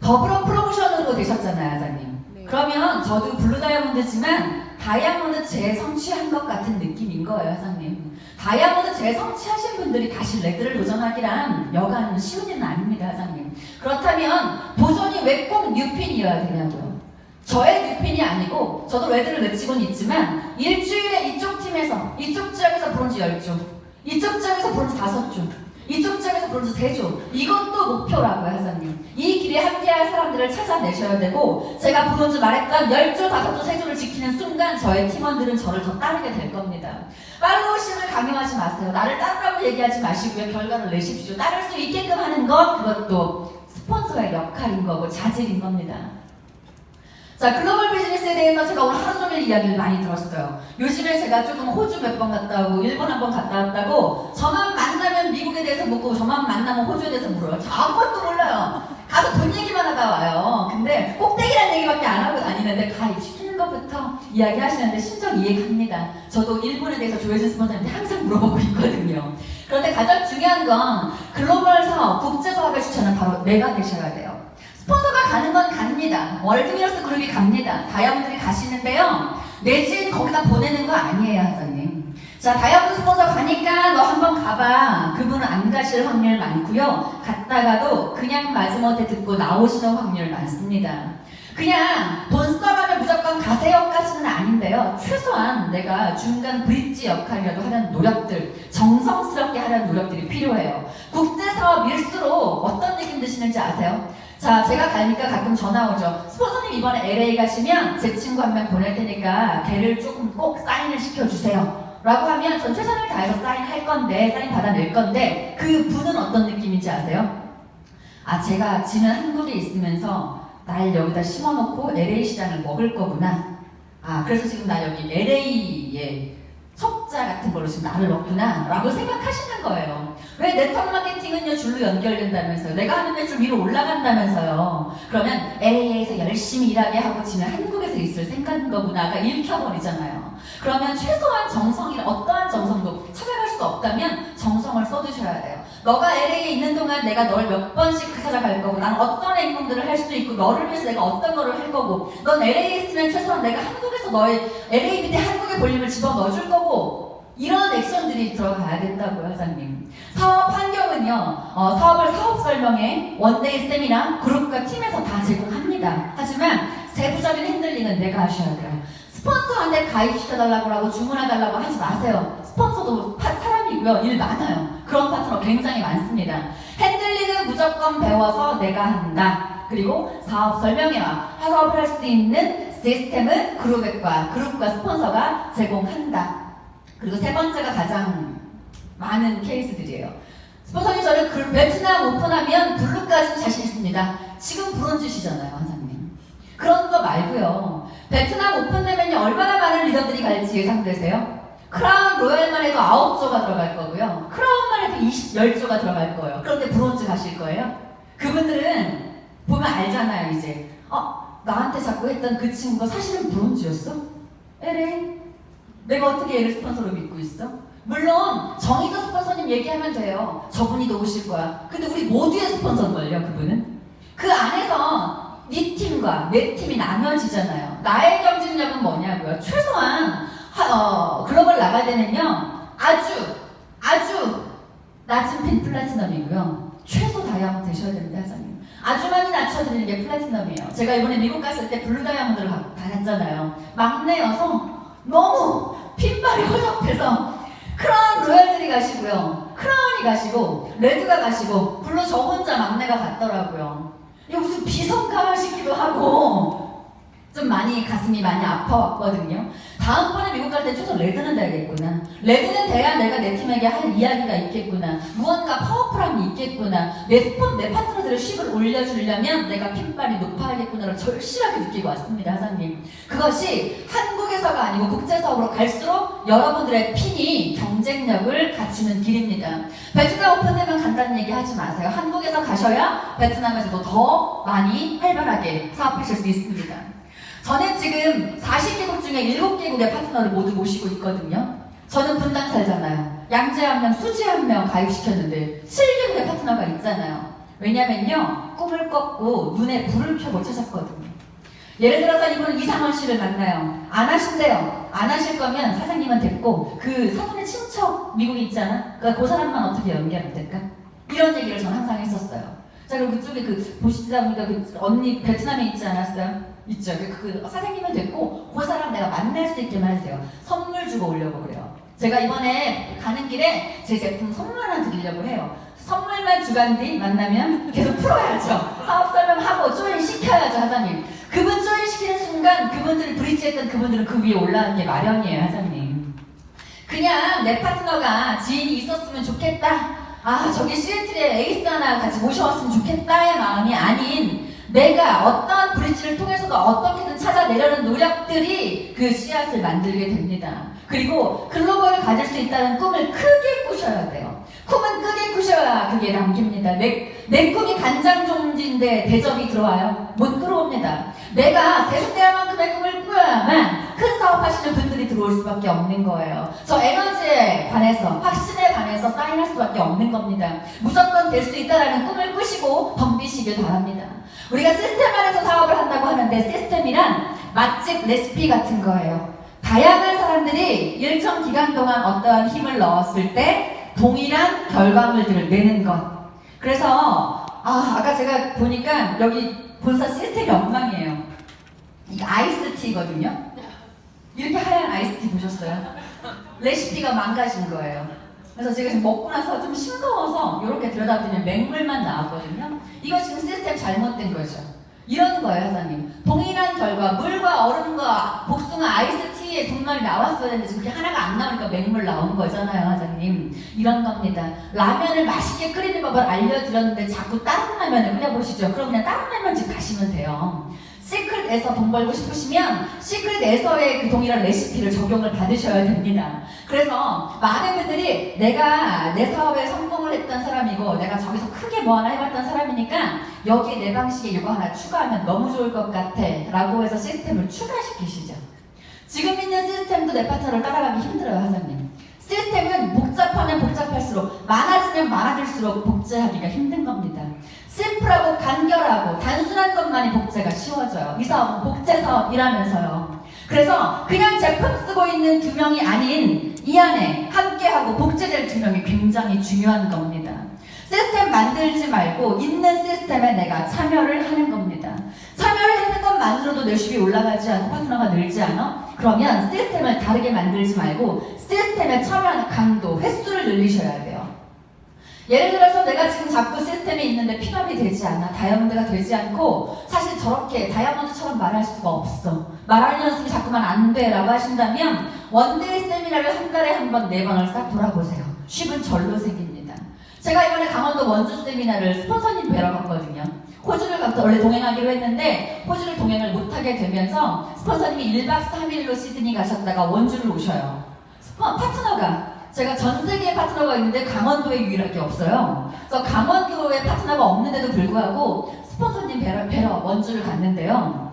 더불어 프로모션으로 되셨잖아요, 아자님. 네. 그러면 저도 블루 다이아몬드지만 다이아몬드 재성취한 것 같은 느낌인 거예요, 사장님. 다이아몬드 재성취하신 분들이 다시 레드를 도전하기란 여간 쉬운 일은 아닙니다, 사장님. 그렇다면 도전이 왜 꼭 뉴핀이어야 되냐고요? 저의 뉴핀이 아니고 저도 레드를 외치고는 있지만 일주일에 이쪽 팀에서 이쪽 지역에서 브론즈 10조, 이쪽 지역에서 브론즈 5조, 이쪽 지역에서 브론즈 3조, 이것도 목표라고요, 회장님. 이 길에 함께할 사람들을 찾아내셔야 되고, 제가 브론즈 말했던 10조, 5조, 3조를 지키는 순간 저의 팀원들은 저를 더 따르게 될 겁니다. 팔로우십을 강요하지 마세요. 나를 따르라고 얘기하지 마시고요. 결과를 내십시오. 따를 수 있게끔 하는 것, 그것도 스폰서의 역할인 거고 자질인 겁니다. 자, 글로벌 비즈니스에 대해서 제가 오늘 하루 종일 이야기를 많이 들었어요. 요즘에 제가 조금 호주 몇 번 갔다 오고 일본 한 번 갔다 왔다고 저만 만나면 미국에 대해서 묻고 저만 만나면 호주에 대해서 물어요. 저 아무것도 몰라요. 가서 돈 얘기만 하다 와요. 근데 꼭대기란 얘기밖에 안 하고 다니는데 가입 시키는 것부터 이야기하시는데 심정 이해갑니다. 저도 일본에 대해서 조혜진 스폰서한테 항상 물어보고 있거든요. 그런데 가장 중요한 건 글로벌 사업, 국제 사업의 주체는 바로 내가 되셔야 돼요. 스폰서가 가는 건 갑니다. 월드미러스 그룹이 갑니다. 다이아몬드들이 가시는데요. 내진 거기다 보내는 거 아니에요, 하사님. 자, 다이아몬드 스폰서 가니까 너 한번 가봐. 그분은 안 가실 확률 많고요. 갔다가도 그냥 마지못해 듣고 나오시는 확률 많습니다. 그냥 돈 써가면 무조건 가세요까지는 아닌데요. 최소한 내가 중간 브릿지 역할이라도 하려는 노력들, 정성스럽게 하려는 노력들이 필요해요. 국제사업일수록 어떤 느낌 드시는지 아세요? 자, 제가 가니까 가끔 전화 오죠. 스폰서님 이번에 LA 가시면 제 친구 한 명 보낼 테니까 걔를 조금 꼭 사인을 시켜주세요. 라고 하면 전 최선을 다해서 사인할 건데, 사인 받아낼 건데 그 분은 어떤 느낌인지 아세요? 아, 제가 지는 한국에 있으면서 날 여기다 심어놓고 LA 시장을 먹을 거구나. 아, 그래서 지금 나 여기 LA에 촉자 같은 걸로 지금 나를 넣구나 라고 생각하시는 거예요. 왜 네트워크 마케팅은요 줄로 연결된다면서요. 내가 하는 매출 위로 올라간다면서요. 그러면 LA에서 열심히 일하게 하고 지면 한국에서 있을 생각인 거구나가 읽혀버리잖아요. 그러면 최소한 정성이나 어떠한 정성도 찾아갈 수 없다면 정성을 써두셔야 돼요. 너가 LA에 있는 동안 내가 널 몇 번씩 찾아갈 거고 난 어떤 행동들을 할 수도 있고 너를 위해서 내가 어떤 거를 할 거고 넌 LA에 있으면 최소한 내가 한국에서 너의 LA 밑에 한국의 볼륨을 집어넣어줄 거고 이런 액션들이 들어가야 된다고요, 사장님. 사업 환경은요, 사업을 사업 설명회, 원데이 세미나, 그룹과 팀에서 다 제공합니다. 하지만 세부적인 핸들링은 내가 하셔야 돼요. 스폰서한테 가입시켜달라고 하고 주문해달라고 하지 마세요. 스폰서도 사람이고요. 일 많아요. 그런 파트너 굉장히 많습니다. 핸들링은 무조건 배워서 내가 한다. 그리고 사업 설명회와 사업을 할 수 있는 시스템은 그룹과 스폰서가 제공한다. 그리고 세 번째가 가장 많은 케이스들이에요. 스폰서님 저는 베트남 오픈하면 블루까지는 자신 있습니다. 지금 브론즈시잖아요, 원장님. 그런 거 말고요. 베트남 오픈되면 얼마나 많은 리더들이 갈지 예상되세요? 크라운 로얄만 해도 9조가 들어갈 거고요. 크라운만 해도 10조가 들어갈 거예요. 그런데 브론즈 가실 거예요? 그분들은 보면 알잖아요, 이제. 나한테 자꾸 했던 그 친구가 사실은 브론즈였어? 에레? 내가 어떻게 얘를 스폰서로 믿고 있어? 물론 정의도 스폰서님 얘기하면 돼요. 저분이 더 오실 거야. 근데 우리 모두의 스폰서인걸요, 그분은? 그 안에서 네 팀과 내 팀이 나눠지잖아요. 나의 경쟁력은 뭐냐고요? 최소한 글로벌 나갈 때는요 아주 낮은 핀 플래티넘이고요. 최소 다이아몬드 되셔야 됩니다, 사장님. 아주 많이 낮춰드리는 게 플래티넘이에요. 제가 이번에 미국 갔을 때 블루 다이아몬드를 받았잖아요. 막내여서 너무 핀발이 허접해서 크라운 로얄들이 가시고요. 크라운이 가시고 레드가 가시고 블루 저 혼자 막내가 갔더라고요. 이거 무슨 비성가 싶기도 하고 좀 많이 가슴이 많이 아파왔거든요. 다음번에 미국 갈 때 최소 레드는 돼야겠구나. 레드는 돼야 내가 내 팀에게 할 이야기가 있겠구나. 무언가 파워풀함이 있겠구나. 내 파트너들의 쉭을 올려주려면 내가 핀발이 높아야겠구나를 절실하게 느끼고 왔습니다, 사장님. 그것이 한국에서가 아니고 국제사업으로 갈수록 여러분들의 핀이 경쟁력을 갖추는 길입니다. 베트남 오픈되면 간다는 얘기 하지 마세요. 한국에서 가셔야 베트남에서도 더 많이 활발하게 사업하실 수 있습니다. 저는 지금 40개국 중에 7개국의 파트너를 모두 모시고 있거든요. 저는 분당 살잖아요. 양재 1명, 수지 1명 가입시켰는데 7개국의 파트너가 있잖아요. 왜냐면요, 꿈을 꺾고 눈에 불을 켜고 찾았거든요. 예를 들어서 이분은 이상원 씨를 만나요. 안 하신대요. 안 하실 거면 사장님은 됐고 그 사돈의 친척 미국에 있잖아. 그러니까 그 사람만 어떻게 연결이 될까? 이런 얘기를 저는 항상 했었어요. 자, 그리고 그쪽에 보시다 보니까 그 언니 베트남에 있지 않았어요? 있죠. 그 사장님은 됐고 그 사람 내가 만날 수 있게만 해주세요. 선물 주고 오려고 그래요. 제가 이번에 가는 길에 제 제품 선물 하나 드리려고 해요. 선물만 주간 뒤 만나면 계속 풀어야죠. 사업 설명하고 조인 시켜야죠, 사장님. 그분 조인 시키는 순간 그분들을 브릿지했던 그분들은 그 위에 올라가는 게 마련이에요, 사장님. 그냥 내 파트너가 지인이 있었으면 좋겠다. 저기 시애틀에 에이스 하나 같이 모셔왔으면 좋겠다의 마음이 아닌 내가 어떤 브릿지를 통해서도 어떻게든 찾아내려는 노력들이 그 씨앗을 만들게 됩니다. 그리고 글로벌을 가질 수 있다는 꿈을 크게 꾸셔야 돼요. 꿈은 크게 꾸셔야 그게 남깁니다. 내 꿈이 간장종지인데 대접이 들어와요? 못 들어옵니다. 내가 세종대왕만큼의 꿈을 꾸어야만 큰 사업하시는 분들이 들어올 수밖에 없는 거예요. 저 에너지에 관해서, 확신에 관해서 사인할 수밖에 없는 겁니다. 무조건 될 수 있다는 꿈을 꾸시고 덤비시길 바랍니다. 우리가 시스템 안에서 사업을 한다고 하는데 시스템이란 맛집 레시피 같은 거예요. 다양한 사람들이 일정 기간 동안 어떠한 힘을 넣었을 때 동일한 결과물들을 내는 것. 그래서 아까 제가 보니까 여기 본사 시스템이 엉망이에요. 이게 아이스티거든요. 이렇게 하얀 아이스티 보셨어요? 레시피가 망가진 거예요. 그래서 제가 지금 먹고 나서 좀 싱거워서 이렇게 들여다보면 맹물만 나왔거든요. 이거 지금 시스템 잘못된 거죠. 이런 거예요, 사장님. 동일한 결과, 물과 얼음과 복숭아 아이스티의 분말이 나왔어야 되는데 그게 하나가 안 나오니까 맹물 나온 거잖아요, 사장님. 이런 겁니다. 라면을 맛있게 끓이는 법을 알려드렸는데 자꾸 다른 라면을 끓여보시죠. 그럼 그냥 다른 라면집 가시면 돼요. 시크릿에서 돈 벌고 싶으시면 시크릿에서의 그 동일한 레시피를 적용을 받으셔야 됩니다. 그래서 많은 분들이 내가 내 사업에 성공을 했던 사람이고 내가 저기서 크게 뭐 하나 해봤던 사람이니까 여기에 내 방식에 이거 하나 추가하면 너무 좋을 것 같아 라고 해서 시스템을 추가시키시죠. 지금 있는 시스템도 내 파트너를 따라가기 힘들어요, 하사님. 시스템은 복잡하면 복잡할수록 많아지면 많아질수록 복제하기가 힘든 겁니다. 심플하고 간결하고 단순한 것만이 복제가 쉬워져요. 이 사업은 복제 사업이라면서요. 그래서 그냥 제품 쓰고 있는 두 명이 아닌 이 안에 함께하고 복제될 두 명이 굉장히 중요한 겁니다. 시스템 만들지 말고 있는 시스템에 내가 참여를 하는 겁니다. 참여를 하는 것만으로도 내 수입이 올라가지 않고 파트너가 늘지 않아? 그러면 시스템을 다르게 만들지 말고 시스템에 참여하는 강도, 횟수를 늘리셔야 돼요. 예를 들어서 내가 지금 자꾸 시스템에 있는데 픽업이 되지 않아, 다이아몬드가 되지 않고 사실 저렇게 다이아몬드처럼 말할 수가 없어, 말하는 연습이 자꾸만 안 돼 라고 하신다면 원데이 세미나를 한 달에 한 번, 4번을 싹 돌아보세요. 쉽은 절로 생깁니다. 제가 이번에 강원도 원주 세미나를 스폰서님 뵈러 갔거든요. 호주를 가서 원래 동행하기로 했는데 호주를 동행을 못하게 되면서 스폰서님이 1박 3일로 시드니 가셨다가 원주를 오셔요. 파트너가 제가 전 세계에 파트너가 있는데 강원도에 유일하게 없어요. 그래서 강원도에 파트너가 없는데도 불구하고 스폰서님 뵈러 원주를 갔는데요.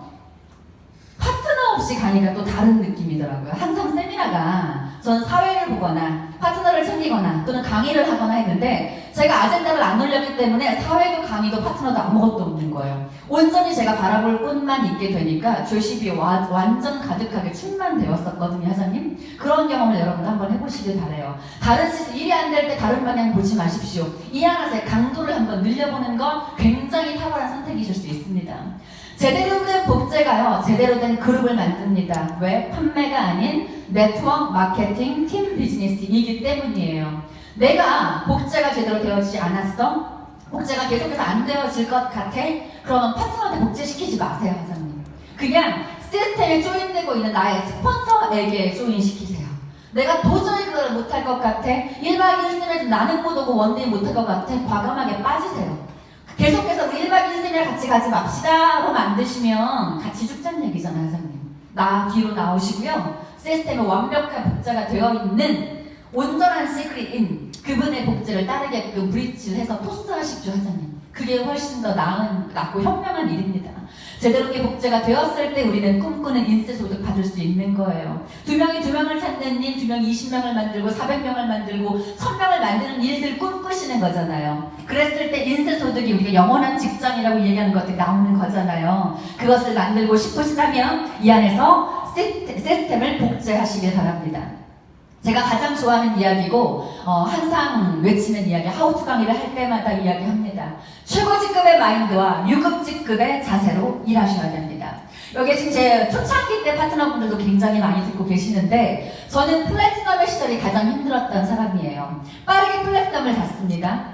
파트너 없이 가니까 또 다른 느낌이더라고요. 항상 세미나가 전 사회를 보거나 파트너를 챙기거나 또는 강의를 하거나 했는데 제가 아젠다를 안 올렸기 때문에 사회도 강의도 파트너도 아무것도 없는 거예요. 온전히 제가 바라볼 꽃만 있게 되니까 조십이 완전 가득하게 충만되었었거든요, 하사님. 그런 경험을 여러분도 한번 해보시길 바래요. 다른 시스 일이 안 될 때 다른 방향 보지 마십시오. 이 안에서의 강도를 한번 늘려보는 건 굉장히 탁월한 선택이실 수 있습니다. 제대로 된 복제가요, 제대로 된 그룹을 만듭니다. 왜? 판매가 아닌 네트워크, 마케팅, 팀 비즈니스이기 때문이에요. 내가 복제가 제대로 되어지지 않았어? 복제가 계속해서 안 되어질 것 같아? 그러면 파트너한테 복제시키지 마세요, 하사님. 그냥 시스템에 조인되고 있는 나의 스폰서에게 조인시키세요. 내가 도저히 그걸 못할 것 같아? 1박 2일 쓰면 나는 못 오고 원데이 못할 것 같아? 과감하게 빠지세요. 계속해서 우리 1박 2일 세미나 같이 가지 맙시다 로 만드시면 같이 죽자는 얘기잖아요, 하사님. 나 뒤로 나오시고요. 시스템에 완벽한 복제가 되어 있는 온전한 시크릿인 그분의 복제를 따르게끔 브릿지를 해서 토스하십시오, 하사님. 그게 훨씬 더 낫고 현명한 일입니다. 제대로 게 복제가 되었을 때 우리는 꿈꾸는 인쇄소득 받을 수 있는 거예요. 2명이 2명을 찾는 일, 2명이 20명을 만들고 400명을 만들고 1000명을 만드는 일들 꿈꾸시는 거잖아요. 그랬을 때 인쇄소득이 우리가 영원한 직장이라고 얘기하는 것들이 나오는 거잖아요. 그것을 만들고 싶으시다면 이 안에서 시스템을 복제하시길 바랍니다. 제가 가장 좋아하는 이야기고 항상 외치는 이야기, 하우투 강의를 할 때마다 이야기합니다. 최고 직급의 마인드와 유급 직급의 자세로 일하셔야 됩니다. 여기 지금 제 초창기 때 파트너분들도 굉장히 많이 듣고 계시는데 저는 플래티넘의 시절이 가장 힘들었던 사람이에요. 빠르게 플래티넘을 갔습니다.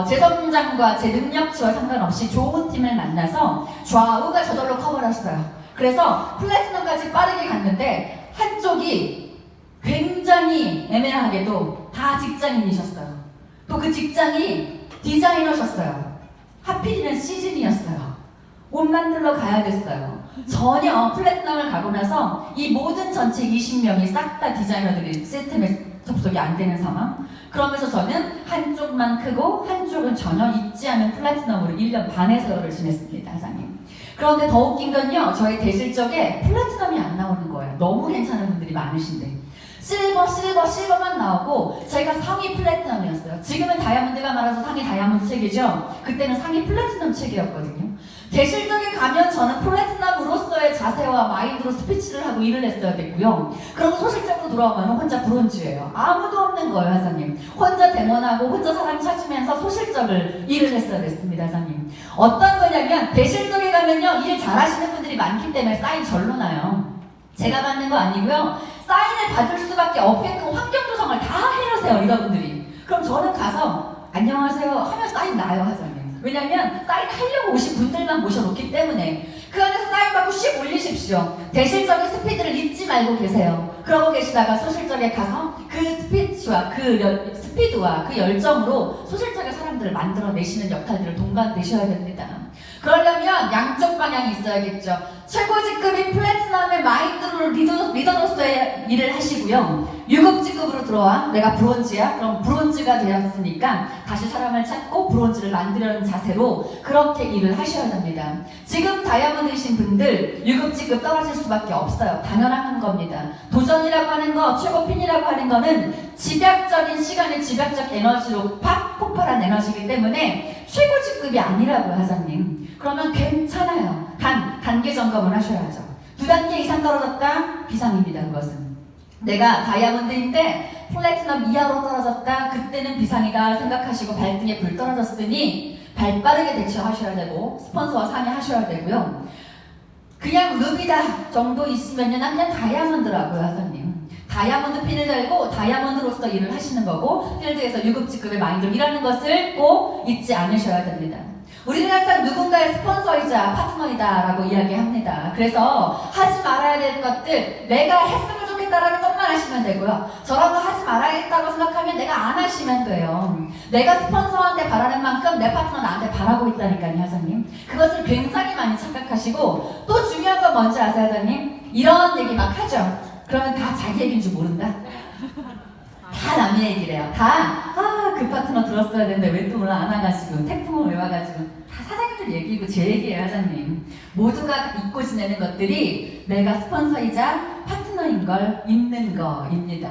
제 성장과 제 능력치와 상관없이 좋은 팀을 만나서 좌우가 저절로 커버렸어요. 그래서 플래티넘까지 빠르게 갔는데 한쪽이 굉장히 애매하게도 다 직장인이셨어요. 또 그 직장이 디자이너셨어요. 하필이면 시즌이었어요. 옷 만들러 가야 됐어요. 전혀 플래티넘을 가고 나서 이 모든 전체 20명이 싹 다 디자이너들이 시스템에 접속이 안 되는 상황. 그러면서 저는 한쪽만 크고 한쪽은 전혀 있지 않은 플래티넘으로 1년 반의 세월을 지냈습니다, 사장님. 그런데 더 웃긴 건요, 저희 대실적에 플래티넘이 안 나오는 거예요. 너무 괜찮은 분들이 많으신데. 실버만 나오고 제가 상위 플래티넘이었어요. 지금은 다이아몬드가 많아서 상위 다이아몬드 책이죠. 그때는 상위 플래티넘 책이었거든요. 대실적에 가면 저는 플래티넘으로서의 자세와 마인드로 스피치를 하고 일을 했어야 됐고요. 그리고 소실적으로 돌아오면 혼자 브론즈예요. 아무도 없는 거예요, 하사님. 혼자 데몬하고 혼자 사람 찾으면서 소실적을 일을 했어야 됐습니다, 하사님. 어떤 거냐면 대실적에 가면요, 일 잘하시는 분들이 많기 때문에 사인 절로 나요. 제가 받는 거 아니고요. 사인을 받을 수밖에 없게끔 환경 조성을 다 해놓으세요, 리더분들이. 그럼 저는 가서 안녕하세요 하면 사인 나요, 하사님. 왜냐면 사인 하려고 오신 분들만 모셔놓기 때문에 그 안에서 사인 받고 씩 올리십시오. 대실적인 스피드를 잊지 말고 계세요. 그러고 계시다가 소실적에 가서 그 스피치와 그 스피드와 그 열정으로 소실적인 사람들을 만들어내시는 역할들을 동반되셔야 됩니다. 그러려면 양쪽 방향이 있어야겠죠. 최고 직급인 플래티넘의 마인드로 리더로서의 일을 하시고요. 유급 직급으로 들어와 내가 브론즈야? 그럼 브론즈가 되었으니까 다시 사람을 찾고 브론즈를 만들려는 자세로 그렇게 일을 하셔야 됩니다. 지금 다이아몬드이신 분들 유급 직급 떨어질 수밖에 없어요. 당연한 겁니다. 도전이라고 하는 거, 최고 핀이라고 하는 거는 집약적인 시간의 집약적 에너지로 팍 폭발한 에너지이기 때문에 최고 직급이 아니라고요, 사장님. 그러면 괜찮아요. 단계 점검을 하셔야죠. 2단계 이상 떨어졌다? 비상입니다, 그것은. 내가 다이아몬드인데 플래티넘 이하로 떨어졌다? 그때는 비상이다 생각하시고 발등에 불 떨어졌으니 발 빠르게 대처하셔야 되고 스폰서와 상의하셔야 되고요. 그냥 루비다 정도 있으면요, 난 그냥 다이아몬드라고요, 사장님. 다이아몬드 핀을 달고 다이아몬드로서 일을 하시는 거고 필드에서 유급직급의 마인드로 일하는 것을 꼭 잊지 않으셔야 됩니다. 우리는 항상 누군가의 스폰서이자 파트너이다 라고 이야기합니다. 그래서 하지 말아야 될 것들 내가 했으면 좋겠다라는 것만 하시면 되고요. 저런 거 하지 말아야겠다고 생각하면 내가 안 하시면 돼요. 내가 스폰서한테 바라는 만큼 내 파트너 나한테 바라고 있다니까요, 사장님. 그것을 굉장히 많이 착각하시고 또 중요한 건 뭔지 아세요, 사장님? 이런 얘기 막 하죠. 그러면 다 자기 얘기인 줄 모른다? 다 남의 얘기래요. 그 파트너 들었어야 되는데 왜 또 오늘 안 와가지고 태풍을 왜 와가지고 다 사장님들 얘기고 제 얘기예요, 사장님. 모두가 잊고 지내는 것들이 내가 스폰서이자 파트너인 걸 잊는 거입니다.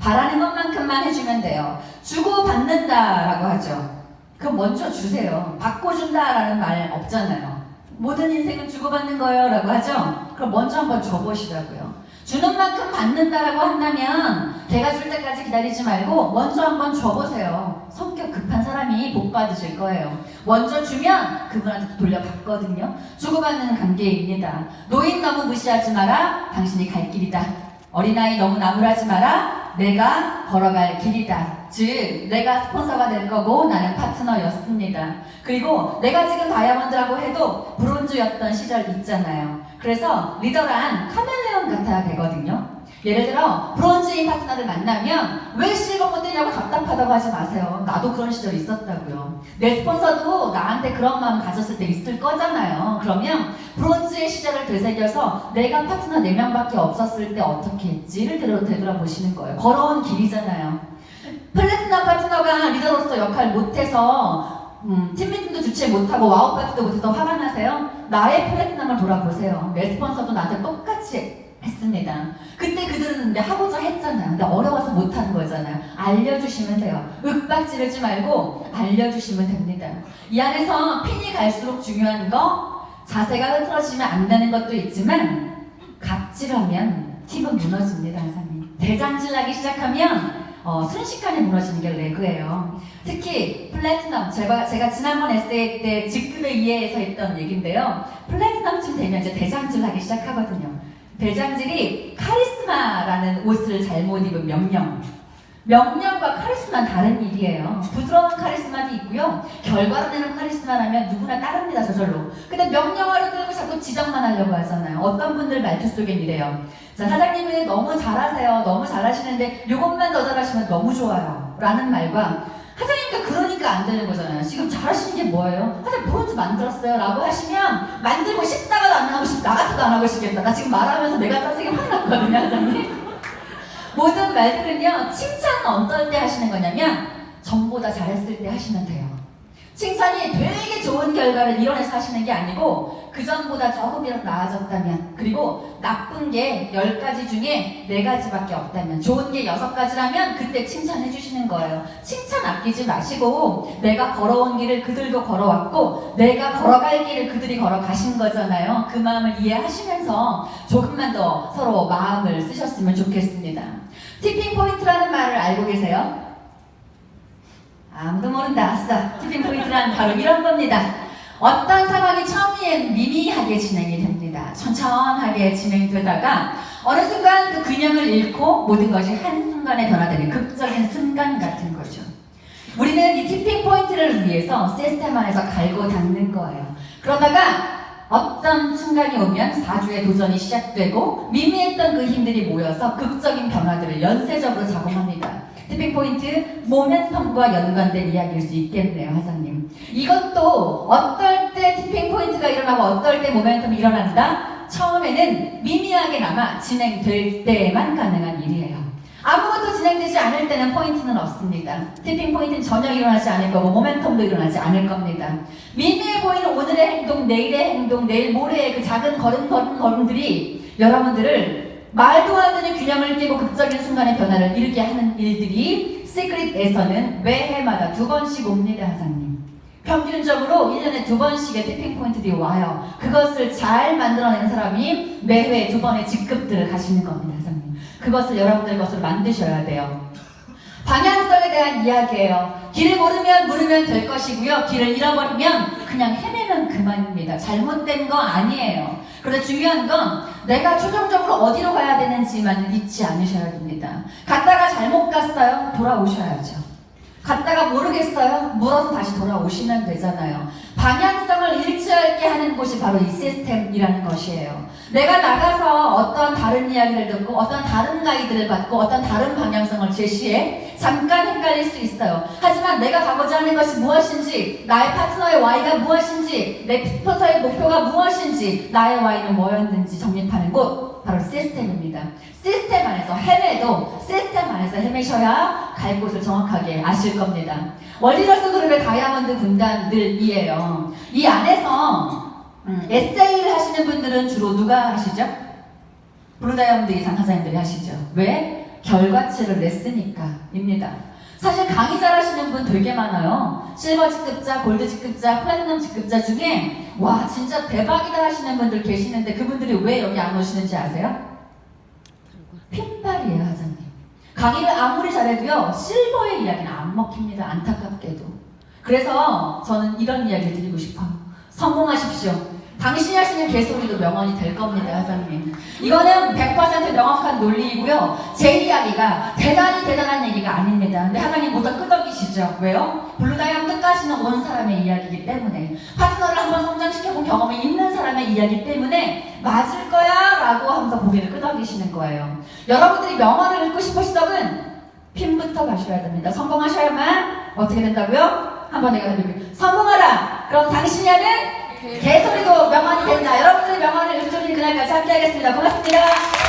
바라는 것만큼만 해주면 돼요. 주고 받는다라고 하죠. 그럼 먼저 주세요. 받고 준다라는 말 없잖아요. 모든 인생은 주고받는 거예요 라고 하죠. 그럼 먼저 한번 줘보시라고요. 주는 만큼 받는다라고 한다면 걔가 줄 때까지 기다리지 말고 먼저 한번 줘보세요. 성격 급한 사람이 복 받으실 거예요. 먼저 주면 그분한테 돌려받거든요. 주고받는 관계입니다. 노인 너무 무시하지 마라. 당신이 갈 길이다. 어린아이 너무 나무라지 마라. 내가 걸어갈 길이다. 즉 내가 스폰서가 될 거고 나는 파트너였습니다. 그리고 내가 지금 다이아몬드라고 해도 브론즈였던 시절 있잖아요. 그래서 리더란 카멜레온 같아야 되거든요. 예를 들어 브론즈인 파트너를 만나면 왜 실버 못 되냐고 답답하다고 하지 마세요. 나도 그런 시절이 있었다고요. 내 스폰서도 나한테 그런 마음 가졌을 때 있을 거잖아요. 그러면 브론즈의 시절을 되새겨서 내가 파트너 4명밖에 없었을 때 어떻게 했지를 되돌아보시는 거예요. 걸어온 길이잖아요. 플래티넘 파트너가 리더로서 역할 못해서 팀미팅도 주최 못하고 와우 파티도 못해서 화가 나세요? 나의 플래티넘을 돌아보세요. 내 스폰서도 나한테 똑같이 했습니다. 그때 그들은 근데 하고자 했잖아요. 근데 어려워서 못하는 거잖아요. 알려주시면 돼요. 윽박지르지 말고 알려주시면 됩니다. 이 안에서 핀이 갈수록 중요한 거 자세가 흐트러지면 안 되는 것도 있지만 갑질하면 팀은 무너집니다, 사장님. 대장질나기 시작하면 순식간에 무너지는 게 레그예요. 특히 플래티넘, 제가 지난번 에세이 때 직급의 이해에서 했던 얘기인데요. 플래티넘쯤 되면 이제 대장질 하기 시작하거든요. 대장질이 카리스마라는 옷을 잘못 입은 명령과 카리스마는 다른 일이에요. 부드러운 카리스마도 있고요. 결과로 내는 카리스마라면 누구나 따릅니다, 저절로. 근데 명령어를 들고 자꾸 지적만 하려고 하잖아요. 어떤 분들 말투 속엔 이래요. 자, 사장님이 너무 잘하세요. 너무 잘하시는데 이것만 더 잘하시면 너무 좋아요. 라는 말과 사장님과 그러니까 안 되는 거잖아요. 지금 잘하시는 게 뭐예요? 사장님 브론즈 만들었어요. 라고 하시면 만들고 싶다가도 안 하고 싶다. 나 같아도 안 하고 싶겠다. 나 지금 말하면서 내가 짜증이 확 났거든요, 사장님. 모든 말들은요, 칭찬은 어떨 때 하시는 거냐면 전보다 잘했을 때 하시면 돼요. 칭찬이 되게 좋은 결과를 이뤄내서 하시는 게 아니고 그 전보다 조금이라도 나아졌다면, 그리고 나쁜 게 10가지 중에 4가지밖에 없다면, 좋은 게 6가지라면 그때 칭찬해 주시는 거예요. 칭찬 아끼지 마시고 내가 걸어온 길을 그들도 걸어왔고 내가 걸어갈 길을 그들이 걸어가신 거잖아요. 그 마음을 이해하시면서 조금만 더 서로 마음을 쓰셨으면 좋겠습니다. 티핑 포인트라는 말을 알고 계세요? 아무도 모른다. 아싸. 티핑 포인트란 바로 이런 겁니다. 어떤 상황이 처음엔 미미하게 진행이 됩니다. 천천하게 진행되다가 어느 순간 그 균형을 잃고 모든 것이 한순간에 변화되는 극적인 순간 같은 거죠. 우리는 이 티핑 포인트를 위해서 시스템 안에서 갈고 닦는 거예요. 그러다가 어떤 순간이 오면 4주의 도전이 시작되고 미미했던 그 힘들이 모여서 극적인 변화들을 연쇄적으로 작용합니다. 티핑 포인트, 모멘텀과 연관된 이야기일 수 있겠네요, 하사님. 이것도 어떨 때 때 티핑 포인트가 일어나고 어떨 때 모멘텀이 일어난다? 처음에는 미미하게나마 진행될 때만 가능한 일이에요. 아무것도 진행되지 않을 때는 포인트는 없습니다. 티핑 포인트는 전혀 일어나지 않을 거고 모멘텀도 일어나지 않을 겁니다. 미미해 보이는 오늘의 행동, 내일의 행동, 내일 모레의 그 작은 걸음들이 여러분들을 말도 안 되는 균형을 깨고 극적인 순간의 변화를 이루게 하는 일들이 시크릿에서는 매해마다 2번씩 옵니다, 하사님. 평균적으로 1년에 2번씩의 티핑 포인트들이 와요. 그것을 잘 만들어낸 사람이 매회 2번의 직급들을 가시는 겁니다, 하사님. 그것을 여러분들 것으로 만드셔야 돼요. 방향성에 대한 이야기예요. 길을 물으면 될 것이고요. 길을 잃어버리면 그냥 헤매면 그만입니다. 잘못된 거 아니에요. 그런데 중요한 건 내가 최종적으로 어디로 가야 되는지만 잊지 않으셔야 됩니다. 갔다가 잘못 갔어요? 돌아오셔야죠. 갔다가 모르겠어요? 물어서 다시 돌아오시면 되잖아요. 방향성을 일치하게 하는 곳이 바로 이 시스템이라는 것이에요. 내가 나가서 어떤 다른 이야기를 듣고 어떤 다른 가이드를 받고 어떤 다른 방향성을 제시해 잠깐 헷갈릴 수 있어요. 하지만 내가 가고자 하는 것이 무엇인지, 나의 파트너의 Y가 무엇인지, 내 스포터의 목표가 무엇인지, 나의 Y는 뭐였는지 정립하는 곳 바로 시스템입니다. 시스템 안에서 헤매도 시스템 안에서 헤매셔야 갈 곳을 정확하게 아실 겁니다. 월드러스 그룹의 다이아몬드 군단들이에요. 이 안에서 에세이를 하시는 분들은 주로 누가 하시죠? 블루다이아몬드 이상 하사님들이 하시죠. 왜? 결과치를 냈으니까 입니다. 사실 강의 잘 하시는 분 되게 많아요. 실버 직급자, 골드 직급자, 플래티넘 직급자 중에 와 진짜 대박이다 하시는 분들 계시는데 그분들이 왜 여기 안 오시는지 아세요? 핀발이에요, 하사님. 강의를 아무리 잘해도요 실버의 이야기는 안 먹힙니다. 안타깝게도. 그래서 저는 이런 이야기를 드리고 싶어요. 성공하십시오. 당신이 하시는 개소리도 명언이 될 겁니다, 하사님. 이거는 100% 명확한 논리이고요. 제 이야기가 대단히 대단한 얘기가 아닙니다. 근데 하사님 모두 끄덕이시죠? 왜요? 블루다이아몬드까지는 온 사람의 이야기이기 때문에, 파트너를 한번 성장시켜본 경험이 있는 사람의 이야기 때문에 맞을 거야 라고 하면서 고개를 끄덕이시는 거예요. 여러분들이 명언을 읽고 싶으신 적은 핀부터 가셔야 됩니다. 성공하셔야만 어떻게 된다고요? 한번 내가 해볼게요. 성공하라! 그럼 당신이 하는 개소리도 명언이 된다. 여러분들의 명언을 읽어주는 그날까지 함께 하겠습니다. 고맙습니다.